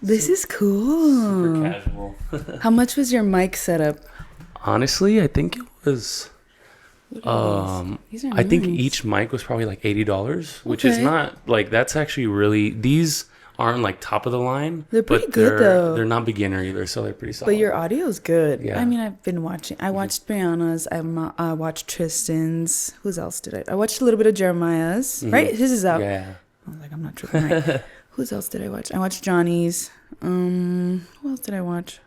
This is cool. Super casual. How much was your mic setup? Honestly, I think it was. These are I think nice. each mic was probably like $80, which is Okay. not like that's actually really. These aren't like top of the line. They're pretty but good, though. They're not beginner either, so they're pretty solid. But your audio is good. Yeah. I mean, I've been watching. I watched Brianna's. I watched Tristan's. Whose else did I? I watched a little bit of Jeremiah's. Right? His is out. Yeah. I was like, I'm not tripping. Right? Whose else did I watch? I watched Johnny's. Who else did I watch?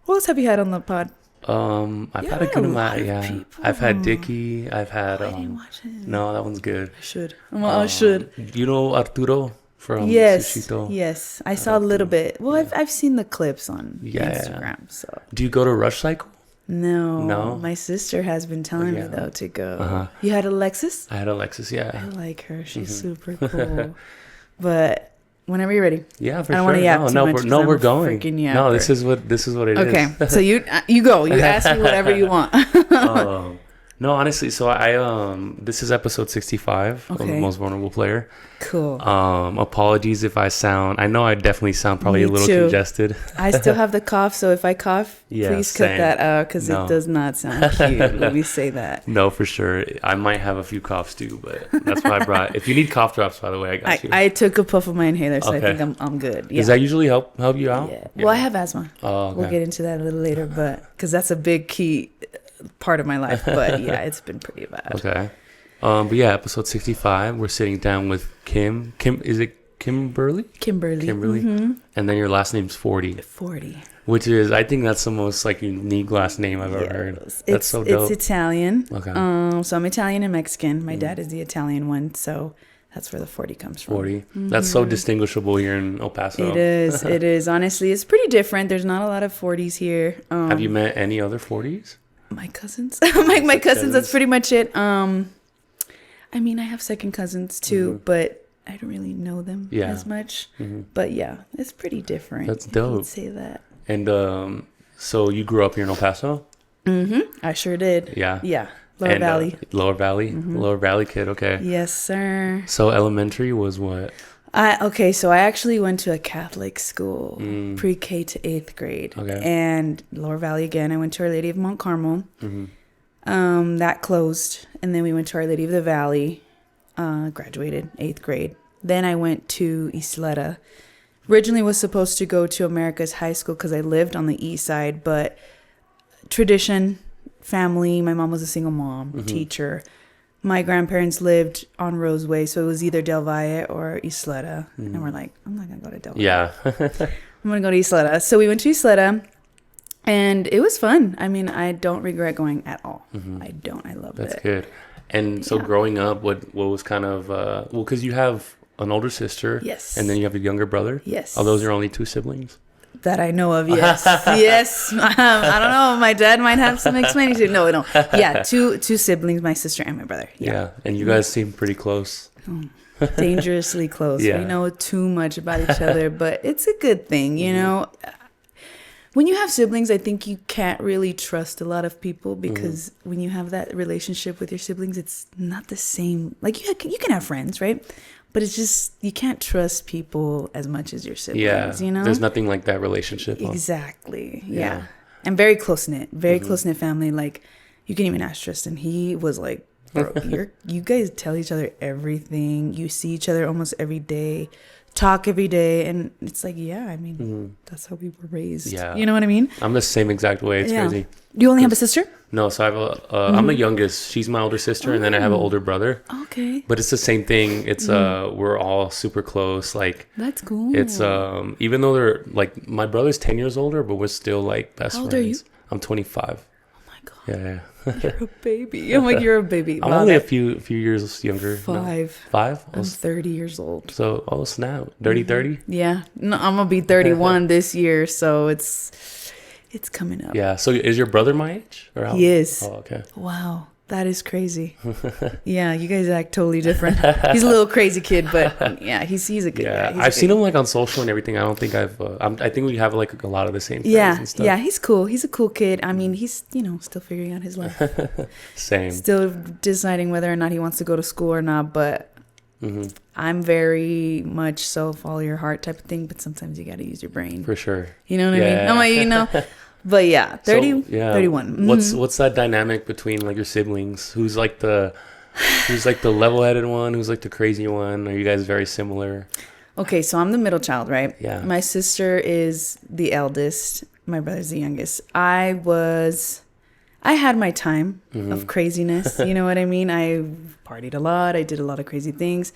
Who else have you had on the pod? I've You had a had good a amount. lot of Yeah. people. I've had Dickie. I've had. I didn't watch it. No, that one's good. I should. Well, I should. You know Arturo from Yes. Sushito? Yes. I saw a little bit. Well, I've seen the clips on Yeah. Instagram. So Do you go to Rush Cycle? no. No? My sister has been telling me Yeah. though to go. Uh-huh. You had Alexis? I had Alexis. I Yeah. like her. She's super cool. But whenever you're ready. Yeah, for I don't sure. wanna yap too much 'cause No, I'm we're a going. freaking No, yapper. this is what it is. Okay. So you go. You ask me whatever you want. No, honestly, so I this is episode 65 of the Okay. Most Vulnerable Player. Cool. Apologies if I know I definitely sound probably a Me little too. congested. I still have the cough, so if I cough, Yeah, please cut same. that out because No. it does not sound cute. Let me say that. No, for sure. I might have a few coughs too, but that's why I brought. If you need cough drops, by the way, I got you. I took a puff of my inhaler, so I Okay. think I'm good. Yeah. Does that usually help you out? Yeah. Well, I have asthma. Oh, okay. We'll get into that a little later, but because that's a big key part of my life. But yeah, it's been pretty bad. Okay. But yeah, episode 65. We're sitting down with Kim. Is it Kimberly? Kimberly. Kimberly. And then your last name's Forti, 40. which is I think that's the most like unique last name I've ever heard. Yes. That's so dope. It's Italian. Okay. So I'm Italian and Mexican. My dad is the Italian one, so that's where the 40 comes from. 40. That's so distinguishable here in El Paso. It is. It is. Honestly, it's pretty different. There's not a lot of 40s here. Have you met any other 40s? My cousins. my cousins. cousins. That's pretty much it. I mean, I have second cousins too, but I don't really know them Yeah. as much. But yeah, it's pretty different. That's if you would dope. say that. And so you grew up here in El Paso? I sure did. Yeah. Yeah. Lower And, Valley. Lower Valley. Lower Valley kid. Okay. Yes, sir. So elementary was what? So I actually went to a Catholic school, pre-K to 8th grade. Okay. And Lower Valley again, I went to Our Lady of Mount Carmel. That closed. And then we went to Our Lady of the Valley, graduated 8th grade. Then I went to Isleta. Originally was supposed to go to America's High School because I lived on the east side, but tradition, family, my mom was a single mom, teacher. My grandparents lived on Roseway, so it was either Del Valle or Isleta. And we're like, I'm not going to go to Del Valle. Yeah. I'm going to go to Isleta. So we went to Isleta, and it was fun. I mean, I don't regret going at all. I don't. I loved That's it. good. And so growing up, what was kind of, well, because you have an older sister. Yes. And then you have a younger brother. Yes. Are those your only two siblings? That I know of, yes. Yes. I don't know. My dad might have some explaining to. No. Yeah, two siblings, my sister and my brother. Yeah. And you guys seem pretty close. Dangerously close. Yeah. We know too much about each other, but it's a good thing, you know. When you have siblings, I think you can't really trust a lot of people because when you have that relationship with your siblings, it's not the same. Like you can have friends, right? But it's just you can't trust people as much as your siblings. Yeah. You know, There's nothing like that relationship. Huh? exactly. Yeah. Yeah, and very close knit, close knit family. Like you can even ask Tristan. He was like, bro, you guys tell each other everything. You see each other almost every day, talk every day, and it's like, yeah, I mean, that's how we were raised. Yeah. You know what I mean? I'm the same exact way. It's crazy. Do you only have a sister? No, so I have I'm the youngest. She's my older sister, and then I have an older brother. Okay, But it's the same thing. It's we're all super close. Like that's cool. it's even though they're like my brother's 10 years older, but we're still like best How old friends. are you? I'm 25. Oh my god, Yeah. you're a baby. I'm like, you're a baby. I'm Wow, only a that- few years younger. No. 5. 5? I'm 30 years old. So snap. Dirty 30? Yeah, no, I'm gonna be 31 this year, so it's coming up. Yeah. So is your brother my age? Or how? He is. Oh, okay. Wow, that is crazy. Yeah, you guys act totally different. He's a little crazy kid, but yeah, he's a good Yeah, guy. He's a I've seen good- him like on social and everything. I don't think I think we have like a lot of the same friends Yeah, and stuff. yeah, he's cool. He's a cool kid. I mean, he's still figuring out his life, Same. still deciding whether or not he wants to go to school or not. But I'm very much so follow your heart type of thing, but sometimes you got to use your brain. For sure. You know what I mean? I'm like, you know, but yeah, 31. Mm-hmm. What's that dynamic between like your siblings? Who's like the level-headed one? Who's like the crazy one? Are you guys very similar? Okay, so I'm the middle child, right? Yeah. My sister is the eldest. My brother's the youngest. I had my time of craziness. You know what I mean? I partied a lot. I did a lot of crazy things.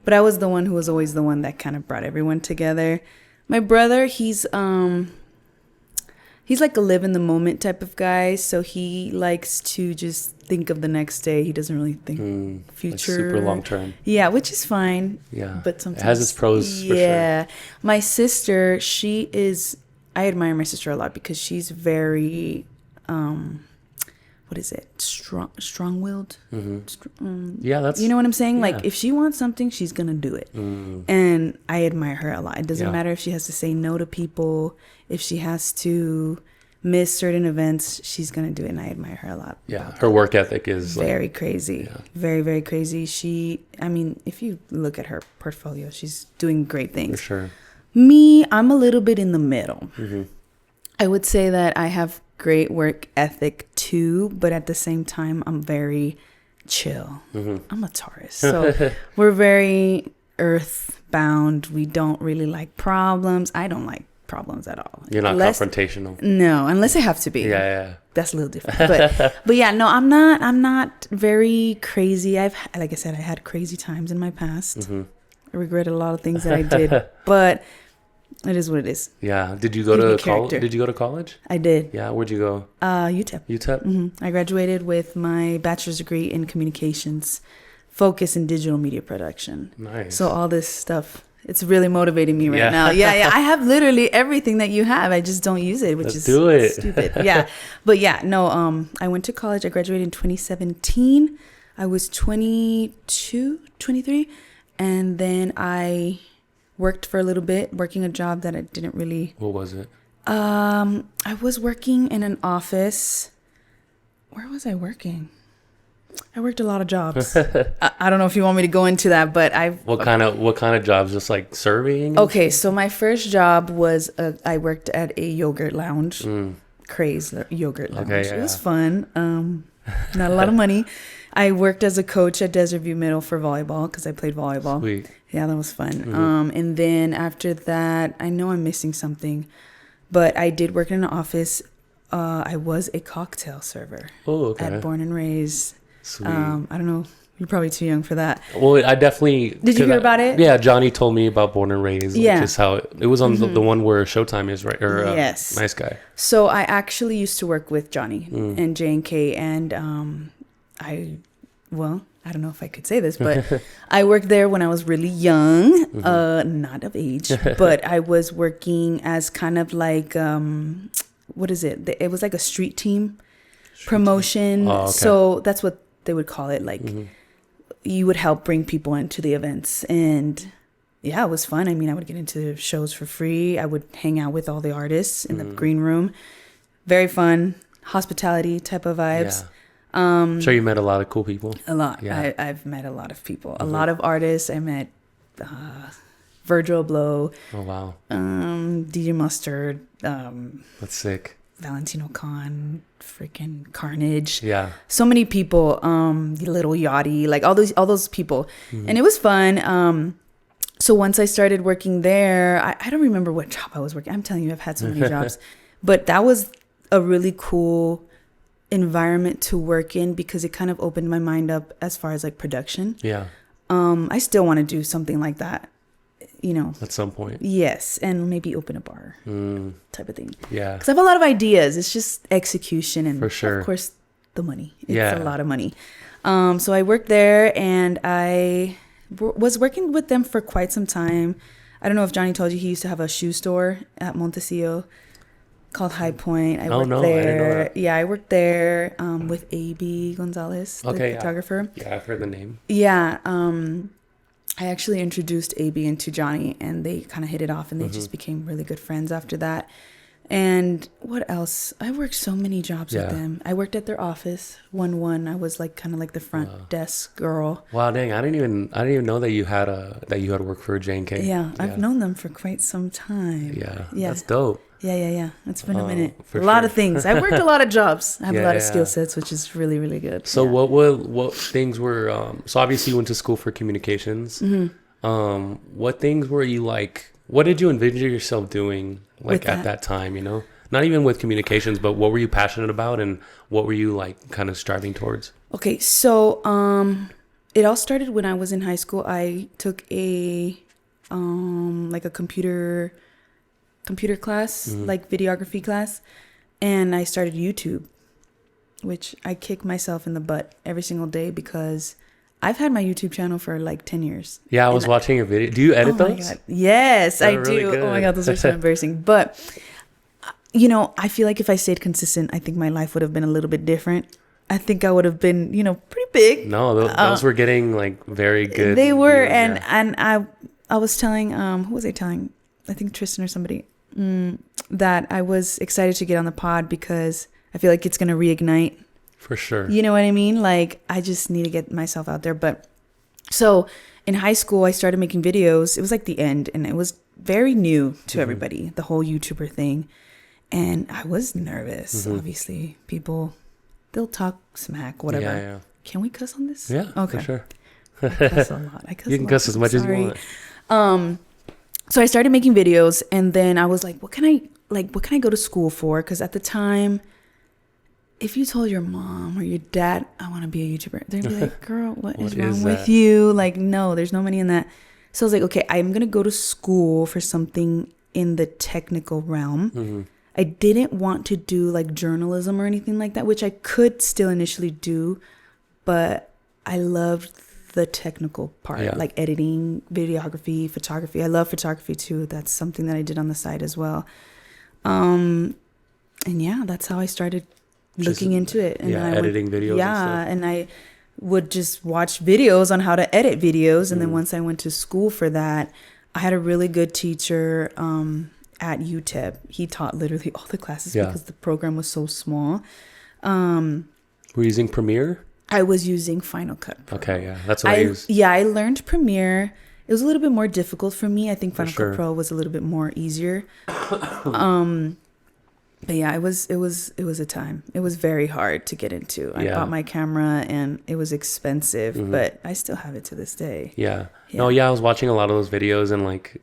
But I was the one who was always the one that kind of brought everyone together. My brother, he's like a live in the moment type of guy. So he likes to just think of the next day. He doesn't really think future. Like super long term. Yeah, which is fine. Yeah. But sometimes it has its pros for sure. Yeah. My sister, I admire my sister a lot because she's very, what is it? Strong-willed? Yeah, that's... You know what I'm saying? Yeah. Like, if she wants something, she's going to do it. And I admire her a lot. It doesn't matter if she has to say no to people. If she has to miss certain events, she's going to do it. And I admire her a lot. Yeah, her work ethic is... Very crazy. Yeah. Very, very crazy. If you look at her portfolio, she's doing great things. For sure. Me, I'm a little bit in the middle. I would say that I have great work ethic too, but at the same time, I'm very chill. I'm a Taurus. So we're very earthbound. We don't really like problems. I don't like problems at all. You're not confrontational. No, unless I have to be. Yeah. That's a little different. But yeah, no, I'm not very crazy. Like I said, I had crazy times in my past. I regret a lot of things that I did, but it is what it is. Yeah. Did you go to college? Did you go to college? I did. Yeah. Where'd you go? UTEP. UTEP? I graduated with my bachelor's degree in communications, focus in digital media production. Nice. So all this stuff, it's really motivating me right now. Yeah. I have literally everything that you have. I just don't use it, which is stupid. Yeah. But yeah, no, I went to college. I graduated in 2017. I was 22, 23. And then I worked for a little bit, working a job that I didn't really... What was it? I was working in an office. Where was I working? I worked a lot of jobs. I don't know if you want me to go into that, but What kind of jobs? Just like surveying? Okay, so my first job was I worked at a yogurt lounge. Craze yogurt lounge. Okay, yeah. It was fun. Not a lot of money. I worked as a coach at Desert View Middle for volleyball because I played volleyball. Sweet. Yeah, that was fun. And then after that, I know I'm missing something, but I did work in an office. I was a cocktail server at Born and Raised. Sweet. I don't know. You're probably too young for that. Well, I definitely... Did you hear about it? Yeah, Johnny told me about Born and Raised. Yeah. Just how it was on the one where Showtime is, right? Or, yes. Nice Guy. So I actually used to work with Johnny and J&K, and I don't know if I could say this, but I worked there when I was really young, not of age, but I was working as kind of like, what is it? It was like a street team promotion. Oh, okay. So that's what they would call it. Like you would help bring people into the events, and yeah, it was fun. I mean, I would get into shows for free. I would hang out with all the artists in the green room. Very fun, hospitality type of vibes. Yeah. I'm sure you met a lot of cool people. A lot. Yeah. I've met a lot of people. A lot of artists. I met Virgil Abloh. Oh, wow. DJ Mustard. That's sick. Valentino Khan. Freaking Carnage. Yeah. So many people. Little Yachty. Like all those people. And it was fun. So once I started working there, I don't remember what job I was working. I'm telling you, I've had so many jobs. But that was a really cool environment to work in because it kind of opened my mind up as far as like production. Yeah. I still want to do something like that, you know. At some point. Yes, and maybe open a bar type of thing. Yeah. Because I have a lot of ideas. It's just execution and, for sure, of course, the money. It's a lot of money. So I worked there, and I was working with them for quite some time. I don't know if Johnny told you he used to have a shoe store at Montecillo called High Point. I worked there. I didn't know that. Yeah, I worked there with A.B. Gonzalez, the photographer. Yeah, I've heard the name. Yeah, I actually introduced A.B. into Johnny, and they kind of hit it off, and they just became really good friends after that. And what else? I worked so many jobs with Yeah. them. I worked at their office. I was like kind of like the front desk girl. Wow, dang! I didn't even know that you had worked for J&K. Yeah, I've known them for quite some time. Yeah, Yeah. that's dope. Yeah. It's been a minute. For A lot sure. of things. I've worked a lot of jobs. I have a lot of Yeah. skill sets, which is really, really good. So Yeah. what things were so obviously you went to school for communications. Mm-hmm. What things were you like? What did you envision yourself doing like With at that time? You know, not even with communications, but what were you passionate about, and what were you like kind of striving towards? Okay, so it all started when I was in high school. I took a like a computer class, like videography class, and I started YouTube, which I kick myself in the butt every single day because I've had my YouTube channel for like 10 years. Yeah, I was watching a video. Do you edit Oh my those? God. Yes, They're I really do. good. Oh my God, those are so embarrassing. But, you know, I feel like if I stayed consistent, I think my life would have been a little bit different. I think I would have been, you know, pretty big. No, those were getting like very good. They were. views, And, yeah. and I was telling, who was I telling? I think Tristan or somebody, that I was excited to get on the pod because I feel like it's going to reignite. For sure. You know what I mean? Like, I just need to get myself out there. But so in high school, I started making videos. It was like the end, and it was very new to everybody, the whole YouTuber thing. And I was nervous. Obviously, people, they'll talk smack, whatever. Yeah. Can we cuss on this? Yeah. Okay. For sure. I cuss a lot. I cuss You a can lot. cuss as much as you Sorry. want. So I started making videos, and then I was like, what can I go to school for? Because at the time, if you told your mom or your dad, I want to be a YouTuber, they'd be like, girl, what is wrong with you? Like, no, there's no money in that. So I was like, okay, I'm going to go to school for something in the technical realm. I didn't want to do like journalism or anything like that, which I could still initially do, but I loved the technical part, like editing, videography, photography. I love photography too. That's something that I did on the side as well. And yeah, that's how I started looking into it. And I editing videos. Yeah, and and I would just watch videos on how to edit videos. And then once I went to school for that, I had a really good teacher at UTEP. He taught literally all the classes because the program was so small. Were you using Premiere? I was using Final Cut Pro. Okay, yeah, that's what I use. Yeah, I learned Premiere. It was a little bit more difficult for me. I think Final sure. Cut Pro was a little bit more easier. But yeah, it was a time. It was very hard to get into. I bought my camera and it was expensive, but I still have it to this day. Yeah. No, I was watching a lot of those videos and like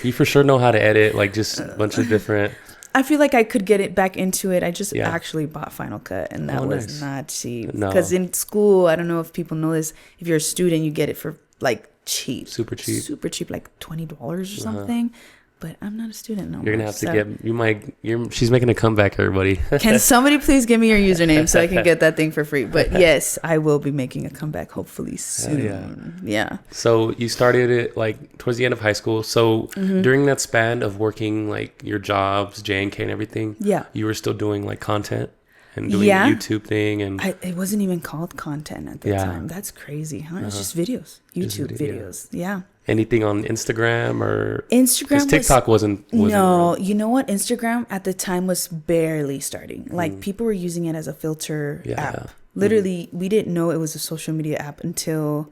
you for sure know how to edit, like just a bunch of different. I feel like I could get it back into it. I just actually bought Final Cut, and that was not cheap. No. Because in school, I don't know if people know this, if you're a student, you get it for like cheap. Super cheap, like $20 or something. But I'm not a student no more. You're gonna have to get. She's making a comeback, everybody. Can somebody please give me your username so I can get that thing for free? But yes, I will be making a comeback hopefully soon. Yeah. So you started it like towards the end of high school. So during that span of working like your jobs, J&K and everything, you were still doing like content and doing the YouTube thing, and it wasn't even called content at the time. That's crazy, huh? It's just videos, YouTube videos. Yeah. Anything on Instagram or Instagram? TikTok wasn't no, around. You know what? Instagram at the time was barely starting. Like people were using it as a filter app. Literally, we didn't know it was a social media app until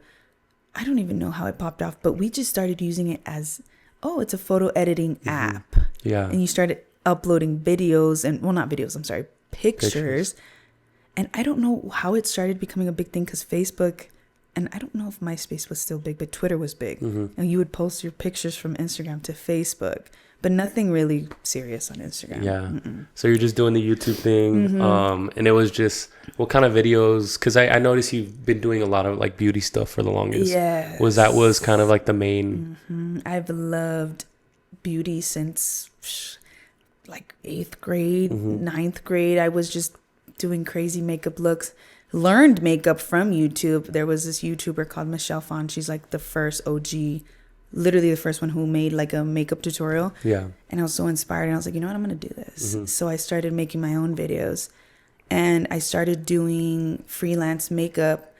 I don't even know how it popped off. But we just started using it as it's a photo editing app. Yeah, and you started uploading videos and not videos. I'm sorry, pictures. And I don't know how it started becoming a big thing because Facebook. And I don't know if MySpace was still big, but Twitter was big. And you would post your pictures from Instagram to Facebook, but nothing really serious on Instagram. Yeah. So you're just doing the YouTube thing. And it was just, what kind of videos? Because I noticed you've been doing a lot of like beauty stuff for the longest. Yes. Was kind of like the main. I've loved beauty since like 8th grade, 9th grade. I was just doing crazy makeup looks. Learned makeup from YouTube. There was this YouTuber called Michelle Fon. She's like the first OG, literally the first one who made like a makeup tutorial. Yeah. And I was so inspired, and I was like, you know what, I'm gonna do this. So I started making my own videos, and I started doing freelance makeup,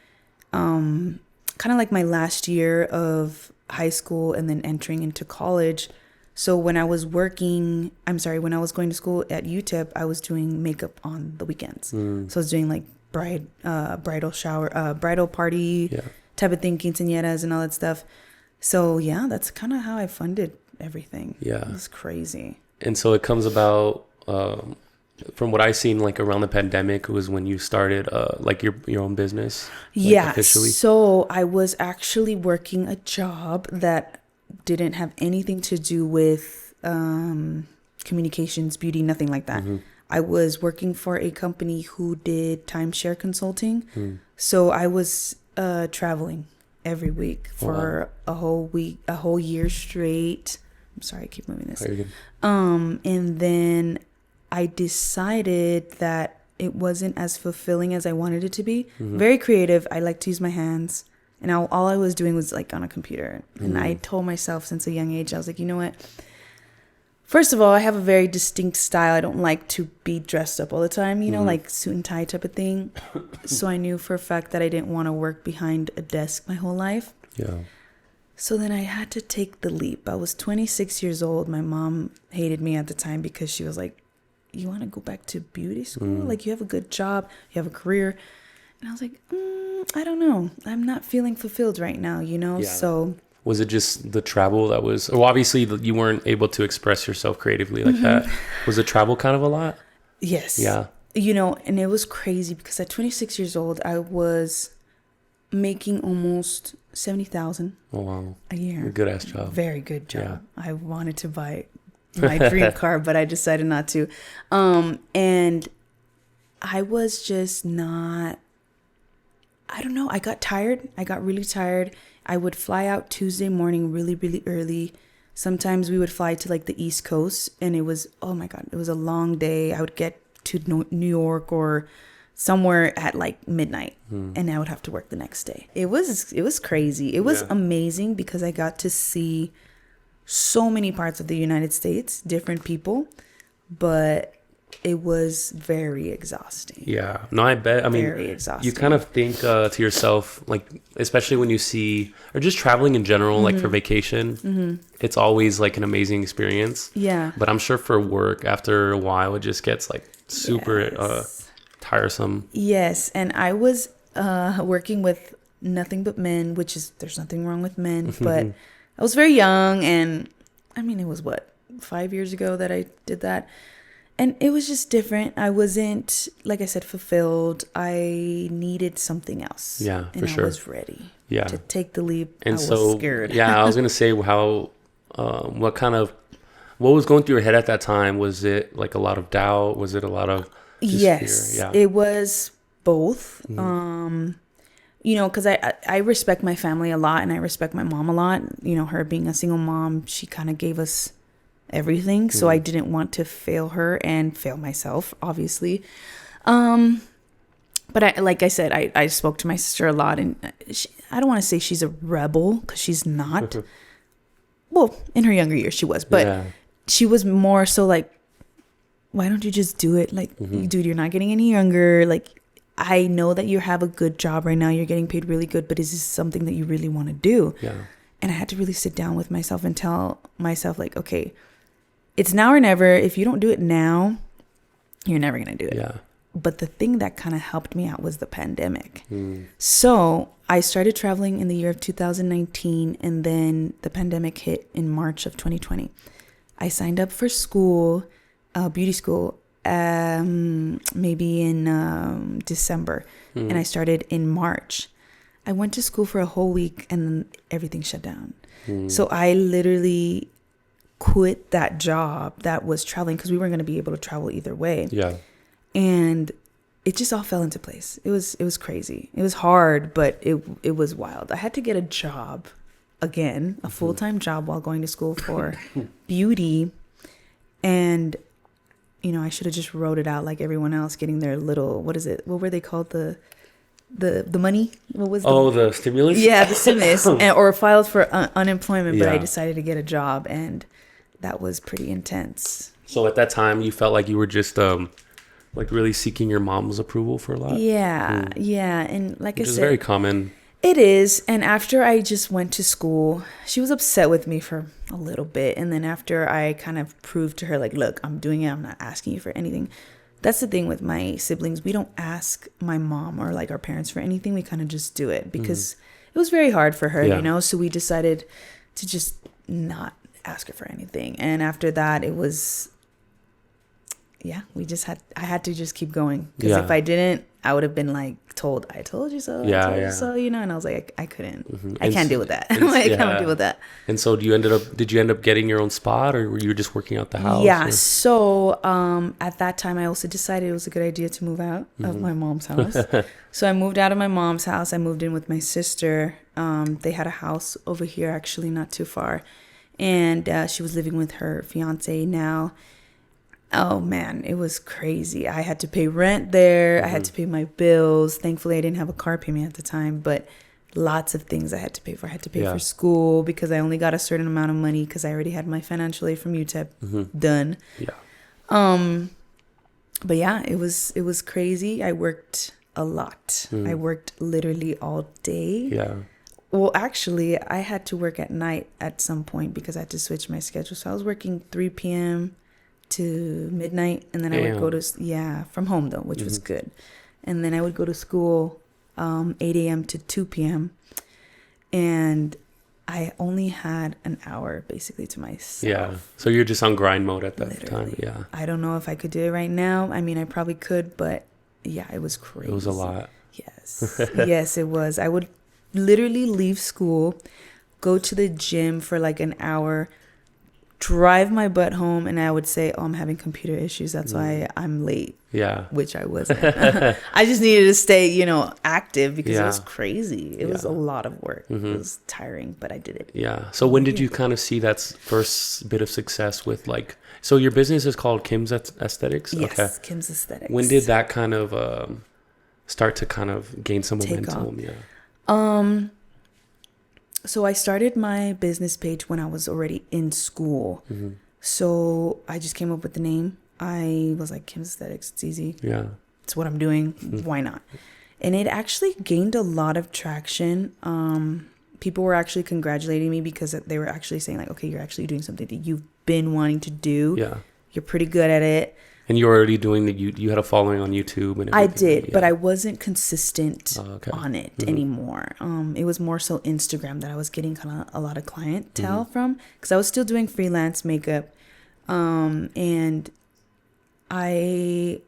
kind of like my last year of high school and then entering into college. So when I was going to school at UTEP, I was doing makeup on the weekends. So I was doing like bridal shower, bridal party type of thing, quinceañeras and all that stuff. So yeah, that's kind of how I funded everything. Yeah. It's crazy. And so it comes about, from what I've seen, like around the pandemic was when you started like your own business. Like, officially. So I was actually working a job that didn't have anything to do with communications, beauty, nothing like that. I was working for a company who did timeshare consulting. So I was traveling every week for a whole year straight. I'm sorry, I keep moving this. And then I decided that it wasn't as fulfilling as I wanted it to be. Very creative. I like to use my hands. And all I was doing was like on a computer. And I told myself since a young age, I was like, you know what? First of all, I have a very distinct style. I don't like to be dressed up all the time, like suit and tie type of thing. So I knew for a fact that I didn't want to work behind a desk my whole life. Yeah. So then I had to take the leap. I was 26 years old. My mom hated me at the time because she was like, you want to go back to beauty school? Like, you have a good job, you have a career. And I was like, I don't know. I'm not feeling fulfilled right now, Yeah. So was it just the travel that was, well, obviously you weren't able to express yourself creatively like that. Was the travel kind of a lot? Yes. Yeah. And it was crazy because at 26 years old, I was making almost $70,000 a year. Good ass job. Very good job. Yeah. I wanted to buy my dream car, but I decided not to. And I was just not, I don't know. I got tired. I got really tired. I would fly out Tuesday morning really, really early. Sometimes we would fly to like the East Coast, and it was, oh my God, it was a long day. I would get to New York or somewhere at like midnight, and I would have to work the next day. It was crazy. It was amazing because I got to see so many parts of the United States, different people, but it was very exhausting. Yeah. No, I bet. I mean, very exhausting. You kind of think to yourself, like, especially when you see, or just traveling in general, like for vacation, it's always like an amazing experience. Yeah. But I'm sure for work, after a while, it just gets like super tiresome. Yes. And I was working with nothing but men, which is, there's nothing wrong with men, but I was very young. And I mean, it was 5 years ago that I did that. And it was just different. I wasn't, like I said, fulfilled. I needed something else. Yeah, for sure. I was ready to take the leap. And I was scared. Yeah, I was going to say what was going through your head at that time? Was it like a lot of doubt? Was it a lot of yes, fear? Yeah. It was both. Because I respect my family a lot and I respect my mom a lot. Her being a single mom, she kind of gave us everything, so I didn't want to fail her and fail myself, obviously. But I spoke to my sister a lot, and I don't want to say she's a rebel because she's not. Well, in her younger years she was, but she was more so like, why don't you just do it? Like, dude, you're not getting any younger. Like, I know that you have a good job right now, you're getting paid really good, but is this something that you really want to do? Yeah. And I had to really sit down with myself and tell myself, like, okay, it's now or never. If you don't do it now, you're never going to do it. Yeah. But the thing that kind of helped me out was the pandemic. So I started traveling in the year of 2019, and then the pandemic hit in March of 2020. I signed up for school, beauty school, maybe in December, and I started in March. I went to school for a whole week, and then everything shut down. So I literally quit that job that was traveling because we weren't going to be able to travel either way. Yeah. And it just all fell into place. It was crazy. It was hard, but it was wild. I had to get a job again, a full-time job while going to school for beauty. And, I should have just wrote it out like everyone else, getting their little, what were they called? The money? What was the stimulus? Yeah, the stimulus. Or filed for unemployment, but I decided to get a job, and that was pretty intense. So at that time, you felt like you were just like really seeking your mom's approval for a lot? Yeah, yeah. And like I said, which is very common. It is. And after I just went to school, she was upset with me for a little bit. And then after I kind of proved to her, like, look, I'm doing it. I'm not asking you for anything. That's the thing with my siblings. We don't ask my mom or like our parents for anything. We kind of just do it because it was very hard for her, you know? So we decided to just not ask her for anything. And after that, it was, I had to just keep going. Because if I didn't, I would have been like told, I told you so, I told you so, you know? And I was like, I couldn't. I can't deal with that. I can't deal with that. And so did you end up getting your own spot, or were you just working out the house? Yeah. Or? So at that time, I also decided it was a good idea to move out of my mom's house. So I moved out of my mom's house. I moved in with my sister. They had a house over here, actually, not too far. And she was living with her fiance now. Oh, man, it was crazy. I had to pay rent there. I had to pay my bills. Thankfully, I didn't have a car payment at the time, but lots of things I had to pay for. I had to pay for school because I only got a certain amount of money because I already had my financial aid from UTEP done. Yeah. But yeah, it was crazy. I worked a lot. I worked literally all day. Yeah. Well, actually, I had to work at night at some point because I had to switch my schedule. So I was working 3 p.m. to midnight, and then I would go to from home though, which was good. And then I would go to school 8 a.m. to 2 p.m. and I only had an hour basically to myself. Yeah, so you're just on grind mode at that time. Yeah, I don't know if I could do it right now. I mean, I probably could, but yeah, it was crazy. It was a lot. Yes, it was. I would literally leave school, go to the gym for like an hour, drive my butt home, and I would say, I'm having computer issues, that's why I'm late. Yeah, which I wasn't. I just needed to stay active because it was crazy. It was a lot of work. It was tiring, but I did it. So when did you kind of see that first bit of success with so your business is called Kim's Aesthetics? Yes, Kim's Aesthetics. When did that kind of start to kind of gain some momentum? So I started my business page when I was already in school. So I just came up with the name. I was like, Kim's Aesthetics, it's easy. Yeah. It's what I'm doing. Why not? And it actually gained a lot of traction. People were actually congratulating me because they were actually saying like, okay, you're actually doing something that you've been wanting to do. Yeah. You're pretty good at it. And you were already doing you had a following on YouTube and everything. I did, but I wasn't consistent on it anymore. It was more so Instagram that I was getting kind of a lot of clientele from, because I was still doing freelance makeup. And I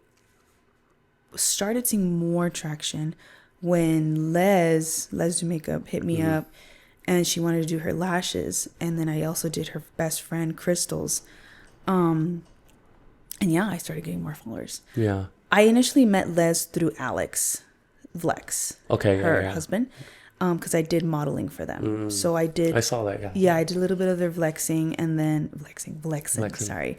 started seeing more traction when Les Do Makeup hit me up, and she wanted to do her lashes. And then I also did her best friend, Crystal's. And yeah, I started getting more followers. Yeah. I initially met Les through Alex Vlex. Okay. Her husband. Because I did modeling for them. So I saw that, yeah. Yeah, I did a little bit of their Vlexing and then... Vlexing. Sorry.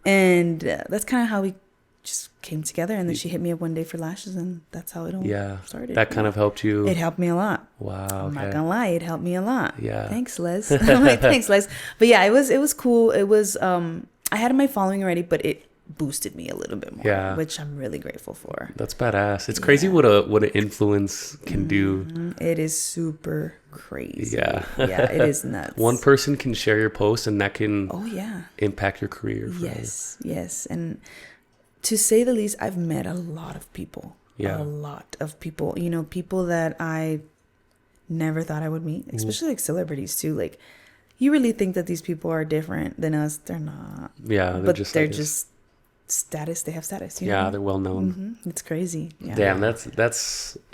And that's kind of how we just came together. And then she hit me up one day for lashes, and that's how it all started. That kind of helped you? It helped me a lot. Wow. I'm not going to lie. It helped me a lot. Yeah. Thanks, Les. I'm like, thanks, Les. But yeah, it was cool. It was... I had my following already, but it boosted me a little bit more, which I'm really grateful for. That's badass. It's crazy what an influence can do. It is super crazy. Yeah, it is nuts. One person can share your post, and that can impact your career forever. Yes. And to say the least, I've met a lot of people. A lot of people. People that I never thought I would meet, especially like celebrities too. Like, you really think that these people are different than us? They're not. Yeah, they're just status. They have status. They're well known. It's crazy. Yeah. Damn, that's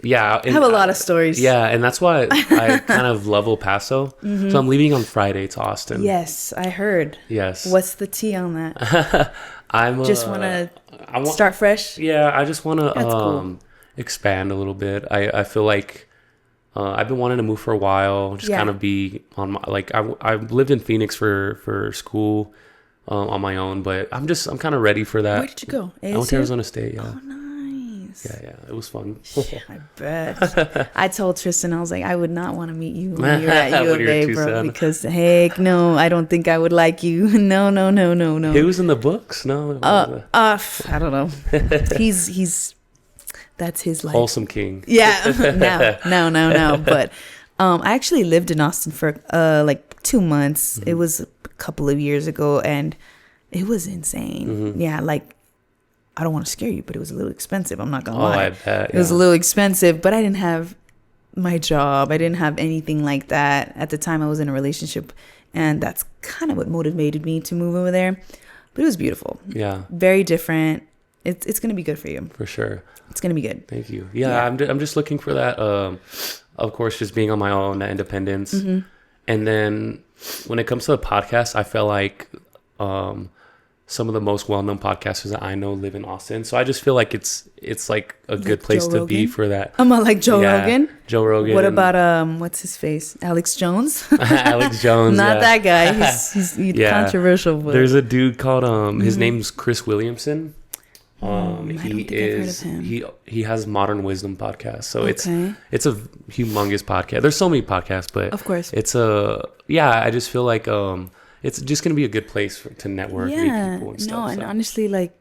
I have a lot of stories. Yeah, and that's why I kind of love El Paso. So I'm leaving on Friday to Austin. Yes, I heard. Yes. What's the tea on that? I start fresh. Yeah, I just want to expand a little bit. I feel like I've been wanting to move for a while. Just kind of be on my I've lived in Phoenix for school. On my own, but I'm kind of ready for that. Where did you go? ASU? I went to Arizona State. Yeah. Oh, nice. Yeah, it was fun. I bet. I told Tristan, I was like, I would not want to meet you when you're at U of A, bro, because heck no, I don't think I would like you. No. He was in the books. No. I don't know. He's That's his life. Wholesome king. Yeah. No. But I actually lived in Austin for like 2 months. It was a couple of years ago, and it was insane. Yeah, like, I don't want to scare you, but it was a little expensive. I'm not going to lie. I bet. It was a little expensive, but I didn't have my job. I didn't have anything like that. At the time, I was in a relationship, and that's kind of what motivated me to move over there. But it was beautiful. Yeah. Very different. It's going to be good for you. For sure. It's going to be good. Thank you. Yeah. I'm just looking for that, of course, just being on my own, that independence. And then when it comes to the podcast, I feel like some of the most well-known podcasters that I know live in Austin. So I just feel like it's like a good place to be for that. I'm like Joe Rogan. Joe Rogan. What about what's his face? Alex Jones. Alex Jones. Not that guy. He's controversial. But... There's a dude called his name's Chris Williamson. I don't think I've heard of him. He has Modern Wisdom podcast. So it's a humongous podcast. There's so many podcasts, but of course it's I just feel like it's just going to be a good place to network, meet people and stuff. No, and honestly, like,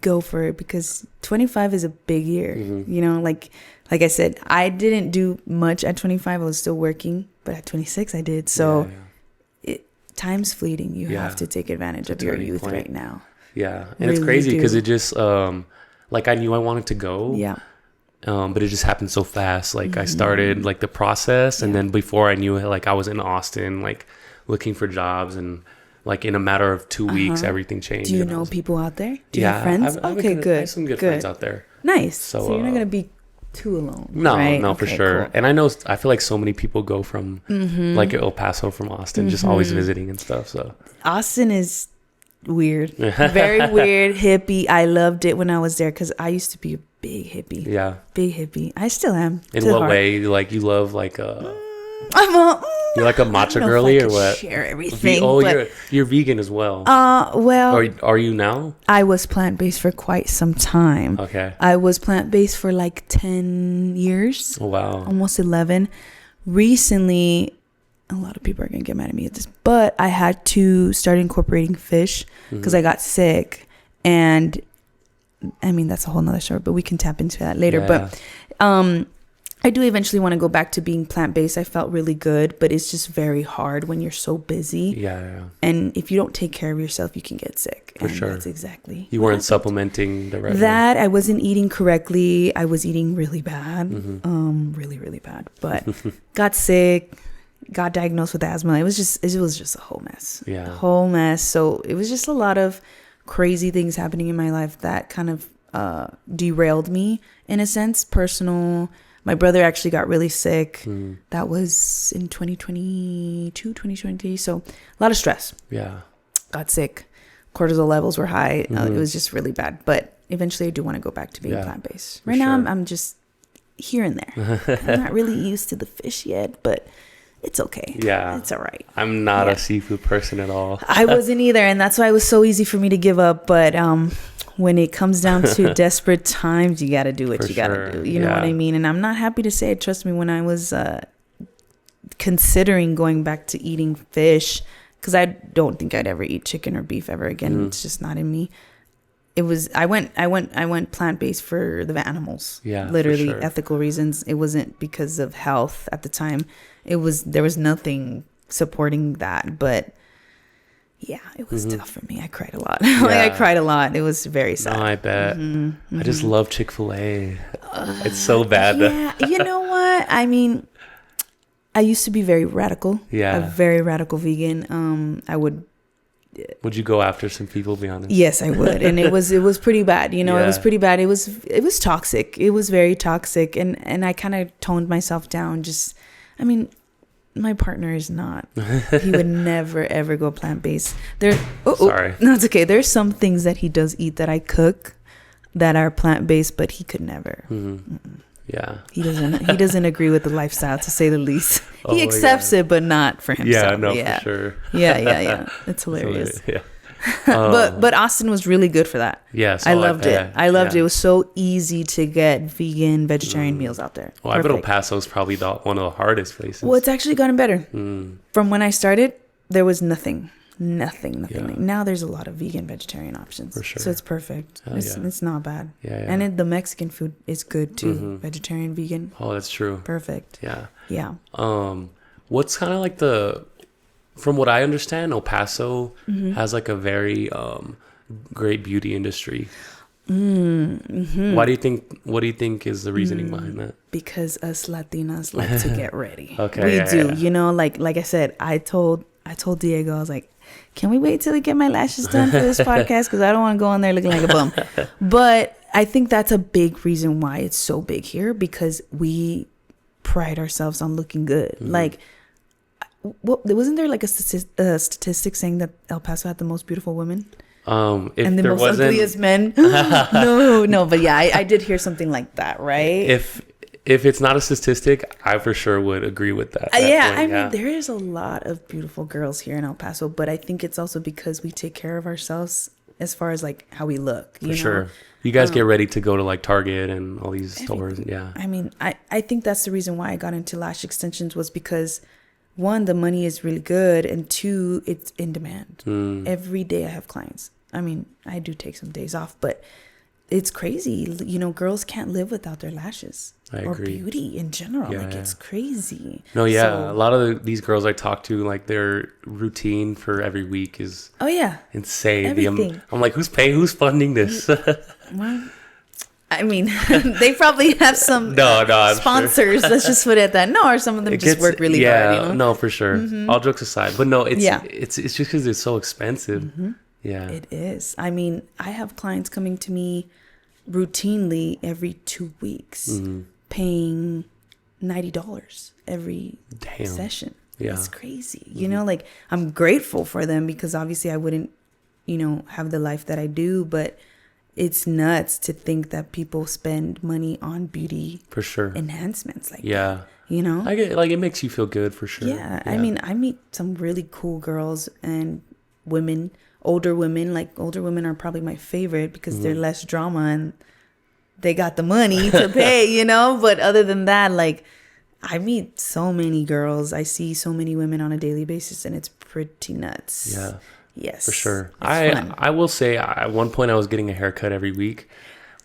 go for it, because 25 is a big year. You know, like I said, I didn't do much at 25. I was still working, but at 26 I did. So time's fleeting. You have to take advantage of your youth right now. Yeah. And really, it's crazy because it just, like, I knew I wanted to go. Yeah. But it just happened so fast. Like, I started, like, the process. And then before I knew it, like, I was in Austin, like, looking for jobs. And, like, in a matter of 2 weeks, everything changed. Do you know people out there? Do you have friends? Good. I have some good friends out there. Nice. So you're not going to be too alone. No, right? For sure. Cool. And I feel like so many people go from, like, El Paso from Austin, just always visiting and stuff. So Austin is... weird. Very weird. Hippie. I loved it when I was there because I used to be a big hippie. Yeah. Big hippie. I still am. In what way? Like, you love like you're like a matcha girly or what? Share everything. You're vegan as well. Well, are you now? I was plant-based for quite some time. Okay. I was plant-based for like 10 years. Oh, wow. Almost 11. Recently, a lot of people are going to get mad at me at this, but I had to start incorporating fish because I got sick. And I mean, that's a whole nother story, but we can tap into that later. Yeah. But I do eventually want to go back to being plant-based. I felt really good, but it's just very hard when you're so busy. Yeah. And if you don't take care of yourself, you can get sick. For sure. That's exactly. You weren't supplementing the right way. That I wasn't eating correctly. I was eating really bad. Really, really bad. But got sick. Got diagnosed with asthma. It was just a whole mess. Yeah. A whole mess. So it was just a lot of crazy things happening in my life that kind of derailed me in a sense. Personal. My brother actually got really sick. That was in 2022, 2023. So a lot of stress. Yeah. Got sick. Cortisol levels were high. It was just really bad. But eventually I do want to go back to being plant-based. Right now I'm just here and there. I'm not really used to the fish yet, but it's okay. Yeah. It's all right. I'm not a seafood person at all. I wasn't either. And that's why it was so easy for me to give up. But when it comes down to desperate times, you got to do what you got to do. You know what I mean? And I'm not happy to say it. Trust me, when I was considering going back to eating fish, because I don't think I'd ever eat chicken or beef ever again. It's just not in me. I went plant-based for the animals. Yeah, literally ethical reasons. It wasn't because of health at the time. There was nothing supporting that, but yeah, it was tough for me. I cried a lot. I cried a lot. It was very sad. No, I bet. I just love Chick-fil-A. It's so bad. Yeah, you know what? I mean, I used to be very radical. Yeah, a very radical vegan. Would you go after some people, be honest? Yes, I would. And it was pretty bad. You know, it was pretty bad. It was toxic. It was very toxic. And I kind of toned myself down. My partner is not. He would never, ever go plant-based. Sorry. No, it's okay. There's some things that he does eat that I cook that are plant-based, but he could never. Yeah. He doesn't agree with the lifestyle, to say the least. He accepts it, but not for himself. Yeah, no, for sure. Yeah. It's hilarious. Yeah. But Austin was really good for that. Yes. I loved it. I loved it. It was so easy to get vegan, vegetarian meals out there. Well, I bet El Paso is probably one of the hardest places. Well, it's actually gotten better. From when I started, there was nothing. Nothing. Now there's a lot of vegan, vegetarian options. For sure. So it's perfect. It's not bad. Yeah. And the Mexican food is good too. Vegetarian, vegan. Oh, that's true. Perfect. Yeah. What's kind of like from what I understand, El Paso has like a very great beauty industry. What do you think is the reasoning behind that? Because us Latinas like to get ready. Okay. We do. You know, like I said, I told Diego, I was like, can we wait till we get my lashes done for this podcast? Because I don't want to go on there looking like a bum. But I think that's a big reason why it's so big here, because we pride ourselves on looking good. Like, wasn't there like a statistic saying that El Paso had the most beautiful women? If and the there most wasn't... ugliest men? No, but yeah, I did hear something like that, right? If it's not a statistic, I for sure would agree with that. I mean, there is a lot of beautiful girls here in El Paso, but I think it's also because we take care of ourselves as far as like how we look. You know? Sure. You guys get ready to go to like Target and all these stores. Yeah. I mean, I think that's the reason why I got into lash extensions, was because one, the money is really good, and two, it's in demand. Every day I have clients. I mean, I do take some days off, but it's crazy. You know, girls can't live without their lashes. I agree. Or beauty in general. It's crazy. No, yeah. A lot of these girls I talk to, like their routine for every week is insane. Everything. I'm like, who's funding this? Well, I mean, they probably have some I'm sponsors. Sure. Let's just put it at that. No, or some of them just work really hard. You know? No, for sure. All jokes aside, but no, it's just because it's so expensive. Yeah, it is. I mean, I have clients coming to me routinely every 2 weeks, paying $90 every session. Yeah, it's crazy. You know, like, I'm grateful for them, because obviously I wouldn't, have the life that I do, but it's nuts to think that people spend money on beauty for sure enhancements like that. You know, I get, like, it makes you feel good for sure. Yeah. I mean, I meet some really cool girls and women, older women. Like, older women are probably my favorite because they're less drama and they got the money to pay, but other than that, like, I meet so many girls, I see so many women on a daily basis, and it's pretty nuts. Yeah. Yes, for sure. I will say, at one point I was getting a haircut every week,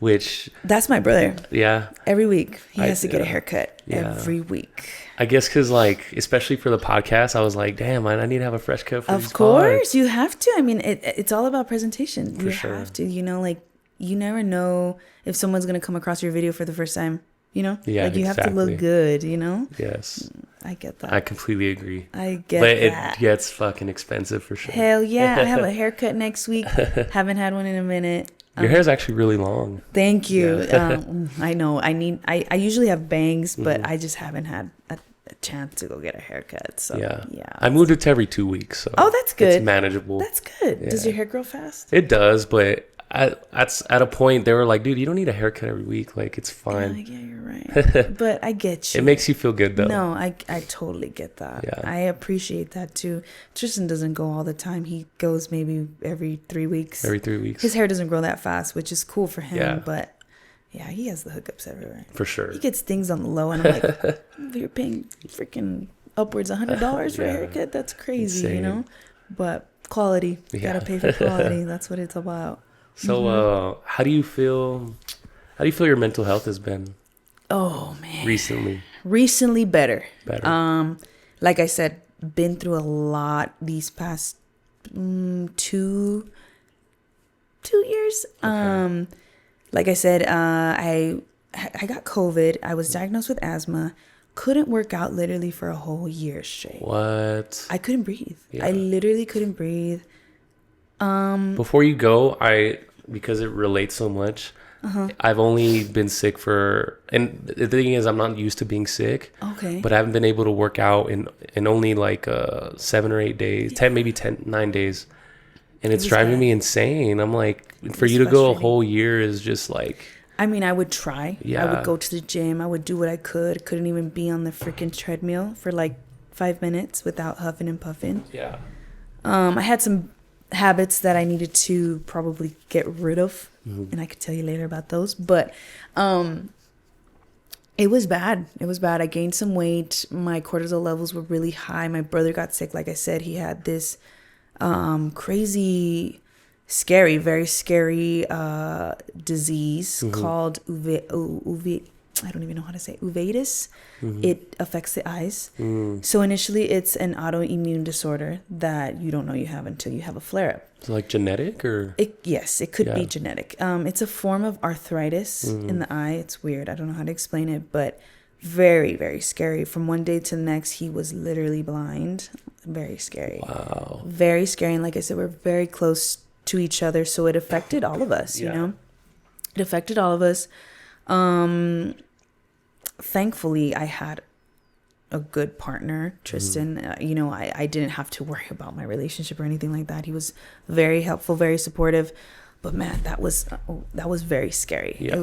which... That's my brother. Yeah. Every week. He has to get a haircut every week. I guess because, like, especially for the podcast, I was like, damn, man, I need to have a fresh cut for Of course, you have to. I mean, it's all about presentation. You have to, like, you never know if someone's going to come across your video for the first time, Yeah, like, you have to look good, Yes. I get that. I completely agree. I get but that. It gets fucking expensive for sure. Hell yeah. I have a haircut next week. Haven't had one in a minute. Your hair is actually really long. Thank you. Yeah. I know. I usually have bangs, but I just haven't had a chance to go get a haircut. So yeah. I moved it to every 2 weeks. So that's good. It's manageable. That's good. Yeah. Does your hair grow fast? It does, but at a point they were like, dude, you don't need a haircut every week. Like, it's fine. Yeah, you're right. But I get you. It makes you feel good though. No, I totally get that. Yeah. I appreciate that too. Tristan doesn't go all the time. He goes maybe every 3 weeks. Every 3 weeks. His hair doesn't grow that fast, which is cool for him. Yeah. But yeah, he has the hookups everywhere. For sure. He gets things on the low, and I'm like, you're paying freaking upwards $100 for a haircut? That's crazy, Insane. But quality. You gotta pay for quality. That's what it's about. So how do you feel your mental health has been? Oh man. Recently better. Like I said, been through a lot these past 2 years. Okay. Like I said, I got COVID. I was diagnosed with asthma. Couldn't work out literally for a whole year straight. What? I couldn't breathe. Yeah. I literally couldn't breathe. Before you go, because it relates so much, I've only been sick and the thing is, I'm not used to being sick. Okay. But I haven't been able to work out in only like 7 or 8 days, 9 days. And it's driving me insane. I'm like, for you to go a whole year is just like... I mean, I would try. Yeah. I would go to the gym. I would do what I could. Couldn't even be on the freaking treadmill for like 5 minutes without huffing and puffing. Yeah. I had some habits that I needed to probably get rid of, and I could tell you later about those. But it was bad. I gained some weight. My cortisol levels were really high. My brother got sick. Like I said, he had this crazy, scary, very scary disease called I don't even know how to say uveitis. It affects the eyes. So initially it's an autoimmune disorder that you don't know you have until you have a flare-up. So like genetic or? Yes, it could be genetic. It's a form of arthritis in the eye. It's weird. I don't know how to explain it, but very, very scary. From one day to the next, he was literally blind. Very scary. Wow. Very scary. And like I said, we're very close to each other. So it affected all of us, you know? It affected all of us. Thankfully, I had a good partner, Tristan. You know, I didn't have to worry about my relationship or anything like that. He was very helpful, very supportive. But man, that was very scary. Yeah.